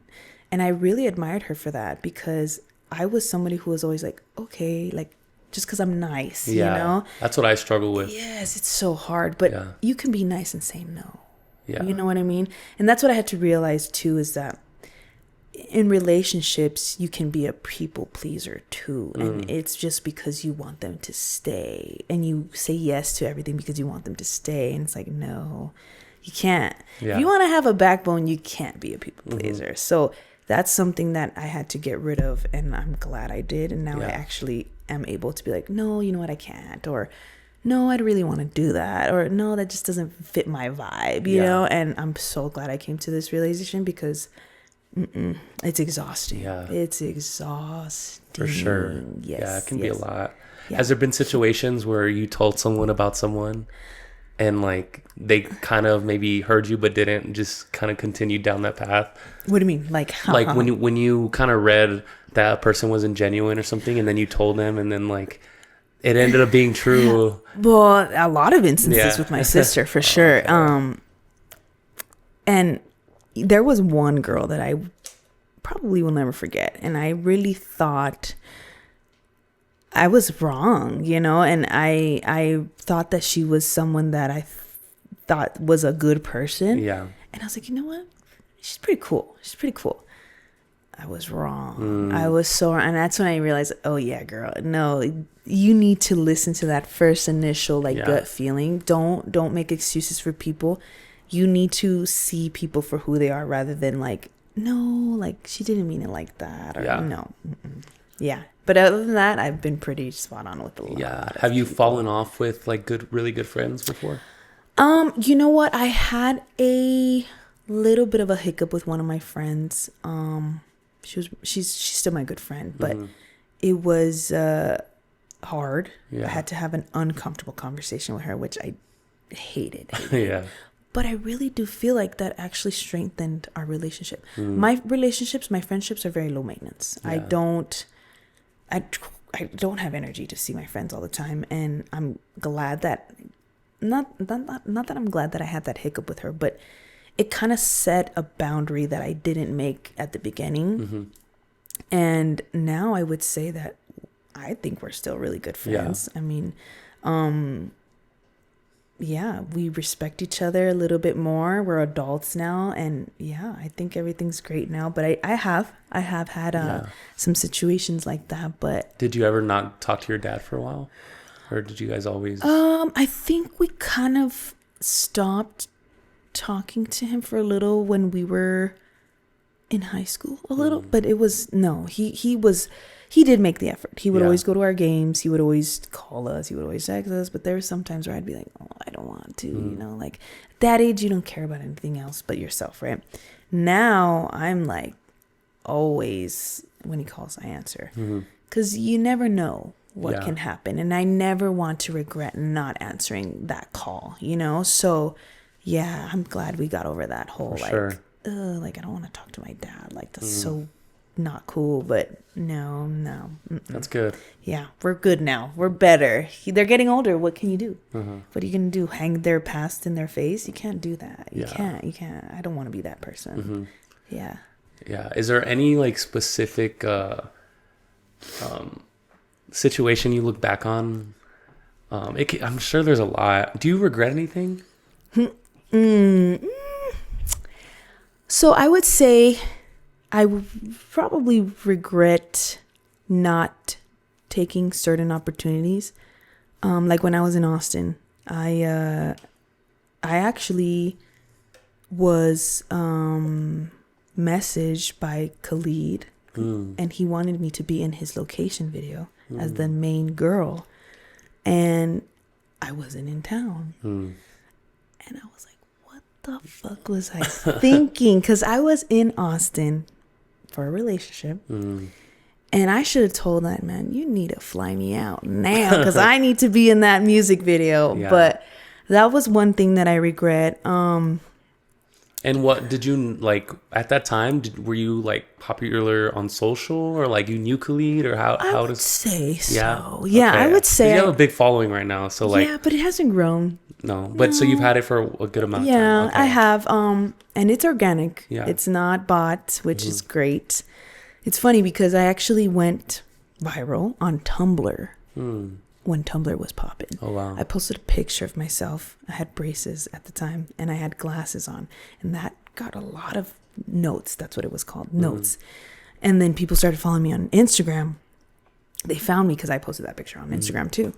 And I really admired her for that, because I was somebody who was always like, okay, like, just because I'm nice, you know? That's what I struggle with. Yes, it's so hard, but you can be nice and say no. Yeah. You know what I mean? And that's what I had to realize too, is that in relationships, you can be a people pleaser too. And it's just because you want them to stay, and you say yes to everything because you want them to stay. And it's like, no, you can't. If you want to have a backbone, you can't be a people pleaser. So that's something that I had to get rid of, and I'm glad I did. And now I actually am able to be like, no, you know what, I can't, or no, I'd really want to do that, or no, that just doesn't fit my vibe, you know? And I'm so glad I came to this realization, because it's exhausting. Yeah. It's exhausting. For sure. Yes. Yeah, it can be a lot. Yeah. Has there been situations where you told someone about someone and, like, they kind of maybe heard you but didn't, and just kind of continued down that path? What do you mean? Like how? Like when you kind of read that a person wasn't genuine or something, and then you told them, and then, like, it ended up being true. Well, a lot of instances with my sister, for sure. And there was one girl that I probably will never forget. And I really thought I was wrong, you know, and I thought that she was someone that I thought was a good person. Yeah. And I was like, you know what? She's pretty cool. I was wrong. I was so wrong. And that's when I realized, oh yeah, girl, no, you need to listen to that first initial, like, gut feeling. Don't make excuses for people. You need to see people for who they are, rather than like, no, like, she didn't mean it like that. Or no. Yeah. But other than that, I've been pretty spot on with a lot. Yeah. Have you fallen off with, like, really good friends before? You know what? I had a little bit of a hiccup with one of my friends. She's still my good friend, but it was hard. I had to have an uncomfortable conversation with her, which I hated. Yeah. But I really do feel like that actually strengthened our relationship. My relationships, my friendships are very low maintenance. I don't have energy to see my friends all the time, and I'm glad that not that I'm glad that I had that hiccup with her, but it kind of set a boundary that I didn't make at the beginning. And now I would say that I think we're still really good friends. I mean, we respect each other a little bit more. We're adults now, and I think everything's great now. But I have had some situations like that. But did you ever not talk to your dad for a while, or did you guys always? I think we kind of stopped talking to him for a little when we were in high school, a little. But it was he did make the effort. He would always go to our games. He would always call us. He would always text us. But there were some times where I'd be like, oh, I don't want to, like at that age, you don't care about anything else but yourself, right? Now I'm like, always when he calls, I answer. Because you never know what can happen. And I never want to regret not answering that call, So, I'm glad we got over that whole, like, I don't want to talk to my dad. Like, that's so not cool, but no. That's good. Yeah, we're good now. We're better. They're getting older. What can you do? What are you going to do? Hang their past in their face? You can't do that. You can't. I don't want to be that person. Yeah. Is there any like specific situation you look back on? I'm sure there's a lot. Do you regret anything? So I would say I probably regret not taking certain opportunities. Like when I was in Austin, I actually was messaged by Khalid, and he wanted me to be in his location video as the main girl, and I wasn't in town, and I was like, what the fuck was I thinking? Because I was in Austin for a relationship, and I should have told that man, you need to fly me out now because I need to be in that music video. But that was one thing that I regret. And what did you like at that time? Were you like popular on social, or like you knew Khalid, or how? I would say so. Yeah, okay. I would say you have a big following right now, so like but it hasn't grown. But so you've had it for a good amount of time. Yeah, I have. And it's organic. Yeah, it's not bought, which is great. It's funny because I actually went viral on Tumblr when Tumblr was popping. Oh, wow. I posted a picture of myself. I had braces at the time, and I had glasses on. And that got a lot of notes. That's what it was called, notes. And then people started following me on Instagram. They found me because I posted that picture on Instagram, too.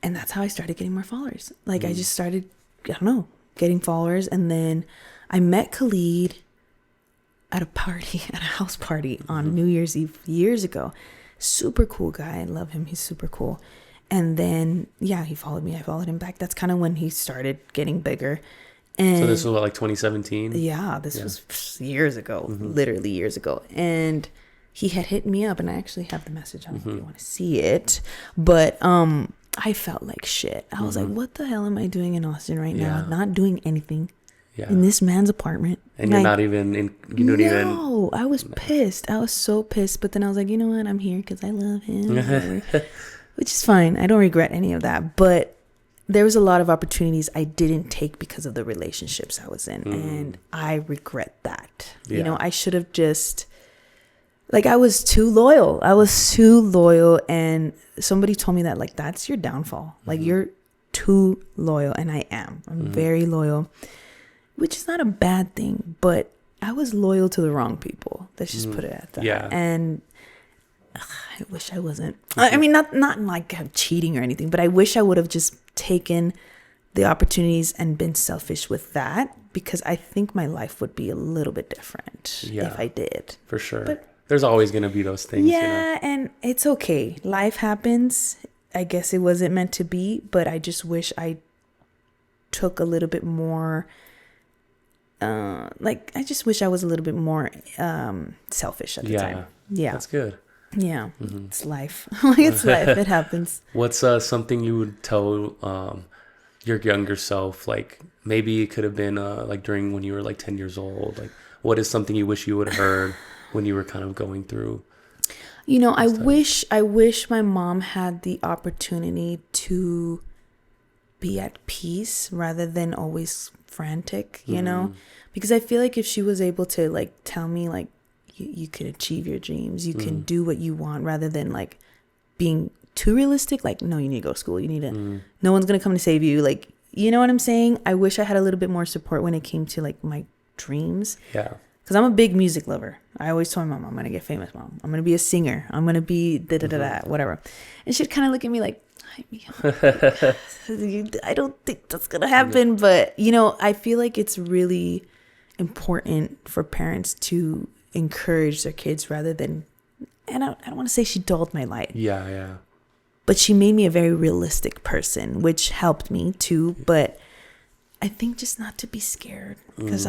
And that's how I started getting more followers. Like, I just started, I don't know, getting followers. And then I met Khalid at a party, at a house party on New Year's Eve years ago. Super cool guy. I love him. He's super cool. And then, he followed me. I followed him back. That's kind of when he started getting bigger. And so this was like 2017? Yeah, this was years ago, literally years ago. And he had hit me up, and I actually have the message. I don't know if you want to see it. But I felt like shit. I was like, what the hell am I doing in Austin right now? Not doing anything in this man's apartment. And you're not even in, you don't even. No, I was pissed. I was so pissed. But then I was like, you know what? I'm here because I love him. Which is fine. I don't regret any of that. But there was a lot of opportunities I didn't take because of the relationships I was in. And I regret that. You know, I should have just, like, I was too loyal. And somebody told me that, like, that's your downfall. Like, you're too loyal. And I am. I'm very loyal, which is not a bad thing. But I was loyal to the wrong people. Let's just put it at that. Yeah. And I wish I wasn't. I mean, not like cheating or anything, but I wish I would have just taken the opportunities and been selfish with that, because I think my life would be a little bit different if I did. For sure. But there's always going to be those things. Yeah, and it's okay. Life happens. I guess it wasn't meant to be, but I just wish I took a little bit more like, I just wish I was a little bit more selfish at the time. Yeah. That's good. Yeah. It's life. It's life. It happens. What's something you would tell your younger self? Like, maybe it could have been like during when you were like 10 years old. Like, what is something you wish you would have heard when you were kind of going through? You know, I wish my mom had the opportunity to be at peace rather than always frantic, you know, because I feel like if she was able to like tell me like you can achieve your dreams, you can do what you want, rather than like being too realistic, like, no, you need to go to school, you need to, no one's gonna come to save you, like, you know what I'm saying? I wish I had a little bit more support when it came to like my dreams. Yeah. Because I'm a big music lover. I always told my mom, I'm going to get famous, Mom. I'm going to be a singer. I'm going to be da-da-da-da, whatever. And she'd kind of look at me like, I don't think that's going to happen. But, you know, I feel like it's really important for parents to encourage their kids rather than, and I don't want to say she dulled my light. Yeah. But she made me a very realistic person, which helped me too. But I think just not to be scared, because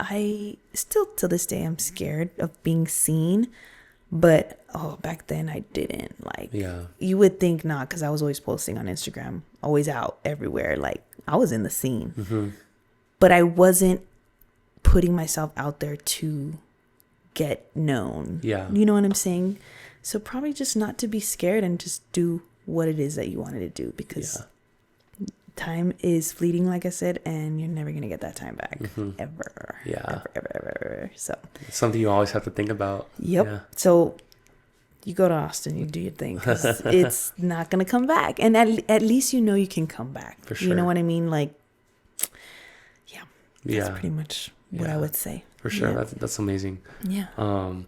I still to this day I'm scared of being seen, but back then I didn't. Like, you would think not, because I was always posting on Instagram, always out everywhere, like I was in the scene. But I wasn't putting myself out there to get known. You know what I'm saying? So probably just not to be scared and just do what it is that you wanted to do, because time is fleeting, like I said, and you're never going to get that time back. Ever. Ever. So it's something you always have to think about. So you go to Austin, you do your thing, because it's not going to come back. And at least you know you can come back. For sure. You know what I mean? Like, that's pretty much what I would say. For sure. That's amazing. Yeah. And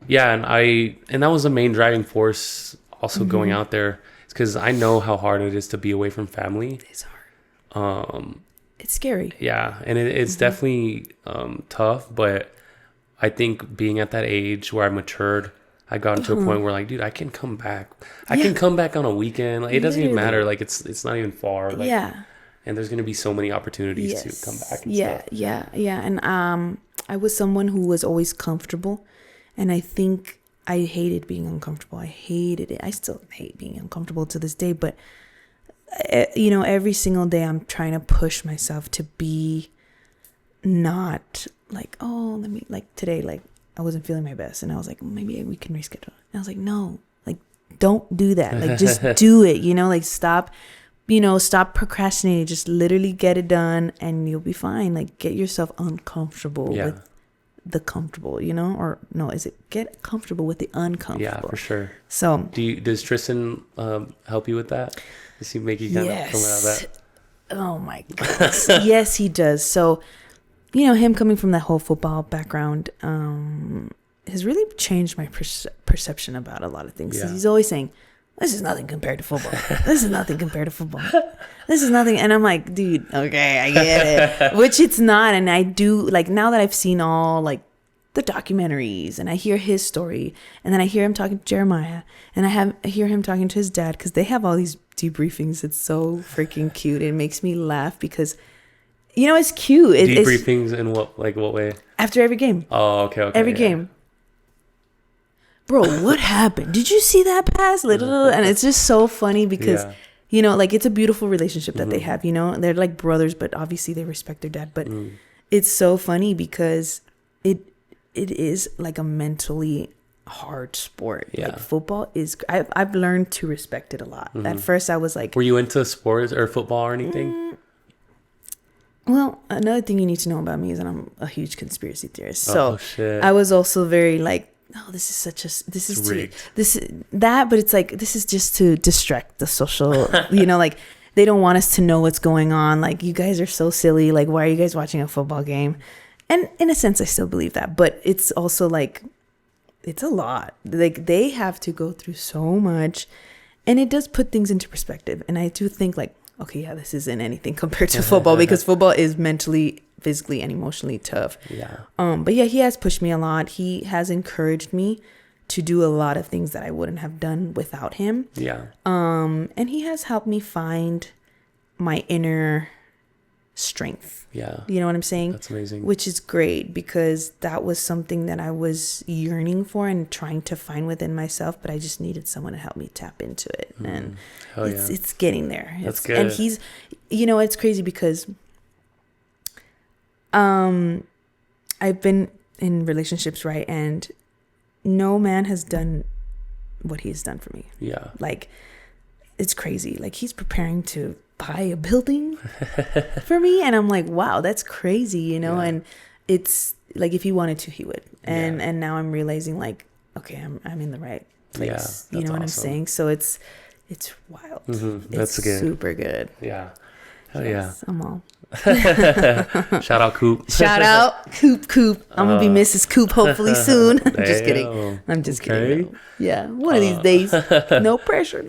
that was the main driving force also going out there. It's because I know how hard it is to be away from family. It's hard. It's scary. Yeah. And it's definitely tough, but I think being at that age where I matured, I got into a point where, like, dude, I can come back. I can come back on a weekend. Like, it doesn't even matter. Like, it's not even far. Like, and there's going to be so many opportunities to come back and stuff. Yeah. And I was someone who was always comfortable. And I think I hated being uncomfortable. I hated it. I still hate being uncomfortable to this day. But, you know, every single day I'm trying to push myself to be not like, let me, like today, like I wasn't feeling my best. And I was like, maybe we can reschedule. And I was like, no, like, don't do that. Like, just do it, you know, like stop procrastinating. Just literally get it done and you'll be fine. Like, get yourself uncomfortable with the comfortable, you know, or no, is it get comfortable with the uncomfortable? Yeah, for sure. So does Tristan help you with that? Does he make you kind of come out of that? Oh my goodness. Yes, he does. So, you know, him coming from that whole football background has really changed my perception about a lot of things. He's always saying, this is nothing compared to football. This is nothing compared to football. This is nothing. And I'm like, dude, okay, I get it. Which it's not. And I do, like, now that I've seen all, like, the documentaries and I hear his story and then I hear him talking to Jeremiah and I hear him talking to his dad, because they have all these debriefings. It's so freaking cute. It makes me laugh because, you know, it's cute. Debriefings in what way? After every game. Oh, okay. Every game. Bro, what happened? Did you see that pass? And it's just so funny because, you know, like, it's a beautiful relationship that they have, you know. They're like brothers, but obviously they respect their dad. But it's so funny because it is like a mentally hard sport. Yeah. Like, football is, I've learned to respect it a lot. At first I was like, were you into sports or football or anything? Well, another thing you need to know about me is that I'm a huge conspiracy theorist. So I was also very like, but it's like, this is just to distract the social, you know, like, they don't want us to know what's going on. Like, you guys are so silly. Like, why are you guys watching a football game? And in a sense, I still believe that, but it's also like, it's a lot. Like, they have to go through so much, and it does put things into perspective. And I do think, like, okay, yeah, this isn't anything compared to football, because football is mentally, physically, and emotionally tough. But yeah, he has pushed me a lot. He has encouraged me to do a lot of things that I wouldn't have done without him. And he has helped me find my inner strength. Yeah. You know what I'm saying? That's amazing. Which is great, because that was something that I was yearning for and trying to find within myself, but I just needed someone to help me tap into it. And it's getting there. That's good. And he's, it's crazy because I've been in relationships, right? And no man has done what he's done for me. Yeah. Like, it's crazy. Like, he's preparing to buy a building for me, and I'm like, wow, that's crazy, and it's like, if he wanted to, he would. And now I'm realizing, like, okay, I'm in the right place. You know what I'm saying? So it's wild. That's good. Super good. Yeah. Hell yeah. I'm all. Shout out Coop. Shout out Coop. I'm gonna be Mrs. Coop hopefully soon. I'm just kidding. Yeah, one of these days. No pressure.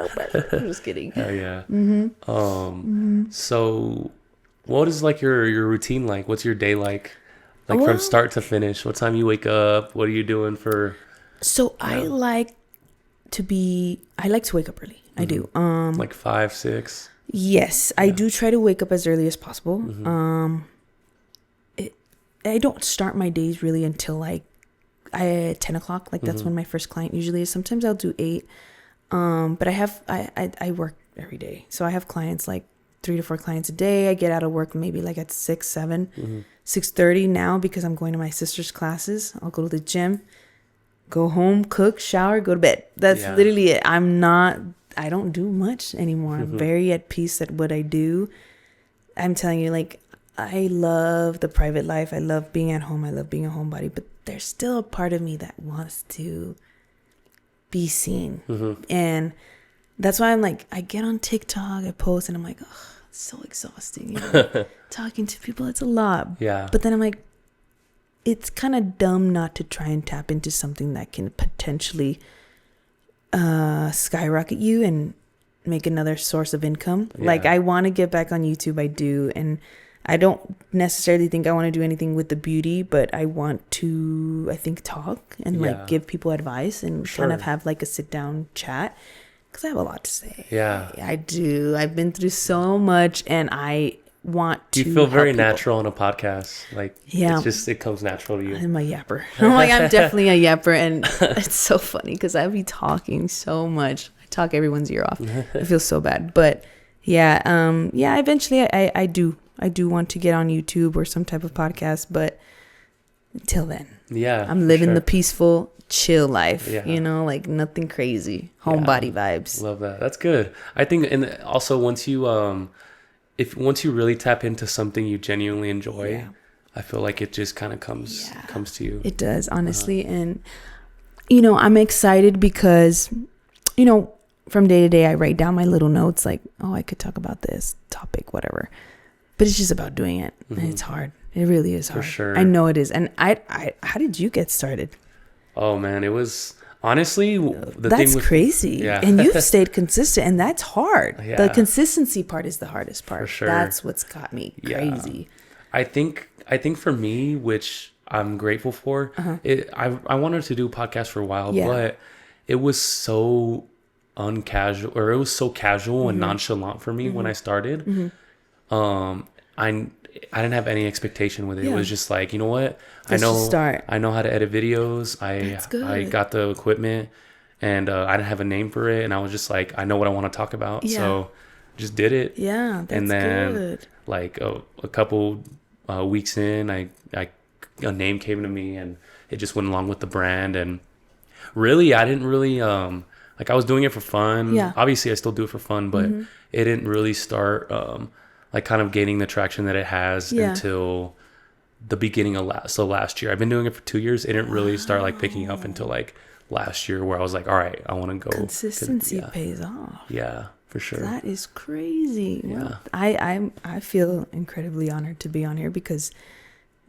I'm just kidding. Hell yeah. So what is like your routine like? What's your day like? Like, from start to finish? What time you wake up? What are you doing for? So I like to wake up early. I do. Like 5, 6. Yes, I do try to wake up as early as possible. I don't start my days really until like 10 o'clock. Like, that's when my first client usually is. Sometimes I'll do 8. But I work every day. So I have clients, like 3 to 4 clients a day. I get out of work maybe like at 6, 7, 6:30 now, because I'm going to my sister's classes. I'll go to the gym, go home, cook, shower, go to bed. That's literally it. I don't do much anymore. I'm very at peace at what I do. I'm telling you, like, I love the private life. I love being at home. I love being a homebody. But there's still a part of me that wants to be seen. And that's why I'm like, I get on TikTok, I post, and I'm like, oh, it's so exhausting. Talking to people, it's a lot. Yeah. But then I'm like, it's kind of dumb not to try and tap into something that can potentially skyrocket you and make another source of income. Like, I want to get back on YouTube. I do. And I don't necessarily think I want to do anything with the beauty, but I want to, I think, talk and like give people advice and kind of have like a sit down chat, because I have a lot to say. Yeah, I do. I've been through so much, and I want to. You feel very natural on a podcast. Like, it comes natural to you. I'm a yapper. I'm definitely a yapper, and it's so funny because I be talking so much. I talk everyone's ear off. I feel so bad, but eventually I do want to get on YouTube or some type of podcast, but until then, I'm living the peaceful, chill life. Like nothing crazy, homebody vibes. Love that. That's good. I think, and also once you once you really tap into something you genuinely enjoy, I feel like it just kind of comes to you. It does, honestly. And I'm excited because from day to day I write down my little notes, like, oh, I could talk about this topic, whatever. But it's just about doing it. And it's hard. It really is hard. For sure. I know it is. And how did you get started? Oh man, it was honestly that's crazy. Yeah. And you've stayed consistent, and that's hard. The consistency part is the hardest part. For sure. That's what's got me crazy. I think for me, which I'm grateful for, I wanted to do a podcast for a while, but it was so uncasual, or it was so casual and nonchalant for me when I started. I didn't have any expectation with it. It was just like, you know what? I know how to edit videos. I got the equipment, and I didn't have a name for it. And I was just like, I know what I want to talk about. So just did it. Yeah. That's and then good. Like a couple weeks in, a name came to me, and it just went along with the brand. And really, I didn't really, like, I was doing it for fun. Yeah. Obviously I still do it for fun, but it didn't really start, like kind of gaining the traction that it has until the beginning of last year. I've been doing it for 2 years. It didn't really start like picking up until like last year, where I was like, all right, I want to go. Consistency pays off. Yeah, for sure. That is crazy. Yeah. Well, I feel incredibly honored to be on here, because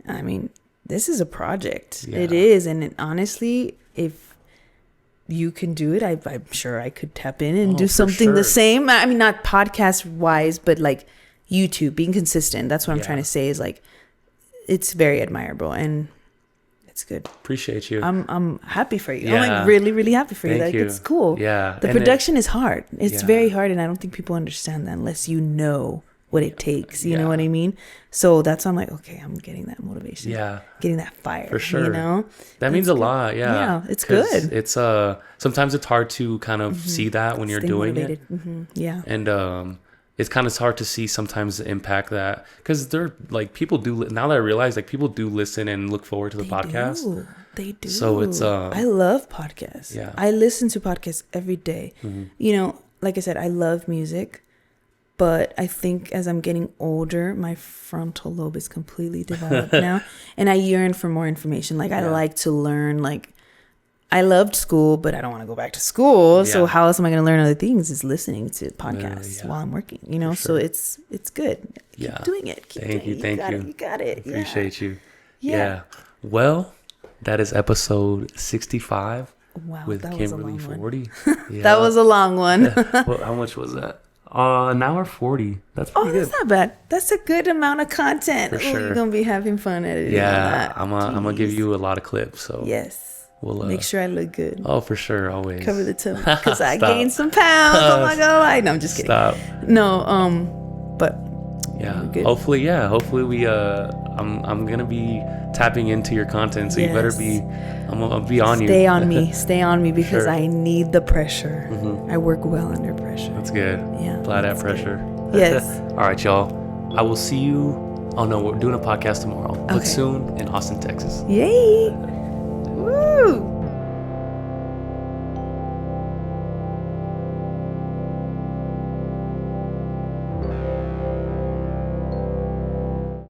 I mean, this is a project. It is. And honestly, if you can do it, I'm sure I could tap in and do something the same. I mean, not podcast wise, but like YouTube, being consistent. That's what I'm trying to say, is like, it's very admirable, and it's good. Appreciate you. I'm happy for you. I'm like really, really happy for you. Thank you. It's cool. Yeah. The production is hard. It's very hard, and I don't think people understand that unless you know what it takes. You know what I mean? So that's why I'm like, okay, I'm getting that motivation. Yeah. Getting that fire. For sure. You know? That means a lot. Yeah. Yeah, it's good. It's sometimes it's hard to kind of see that when you're doing it. Yeah. And it's kind of hard to see sometimes the impact that, because they're like, people do, now that I realize, like, people do listen and look forward to the podcast. They do. So it's I love podcasts. Yeah. I listen to podcasts every day. You know, like I said, I love music, but I think as I'm getting older, my frontal lobe is completely developed now, and I yearn for more information. Like, I like to learn. Like, I loved school, but I don't want to go back to school. Yeah. So how else am I going to learn other things? Is listening to podcasts while I'm working, you know? Sure. So it's good. Keep doing it. Thank you. You got it. Appreciate you. Yeah. Well, that is episode 65 with Kimberly Forti. That was a long one. Well, how much was that? An hour 40. That's pretty good. That's not bad. That's a good amount of content. For sure. You're going to be having fun editing. Yeah. I'm going to give you a lot of clips. So yes. We'll, make sure I look good. Oh, for sure, always. Cover the tummy because I gained some pounds. Oh my god! No, I'm just kidding. Stop. No, but yeah. Hopefully we. I'm gonna be tapping into your content, so you better be. I'll be on you. Stay on me because I need the pressure. I work well under pressure. That's good. Yeah. Apply that pressure. Yes. All right, y'all. I will see you. Oh no, we're doing a podcast tomorrow, but soon in Austin, Texas. Yay! Woo!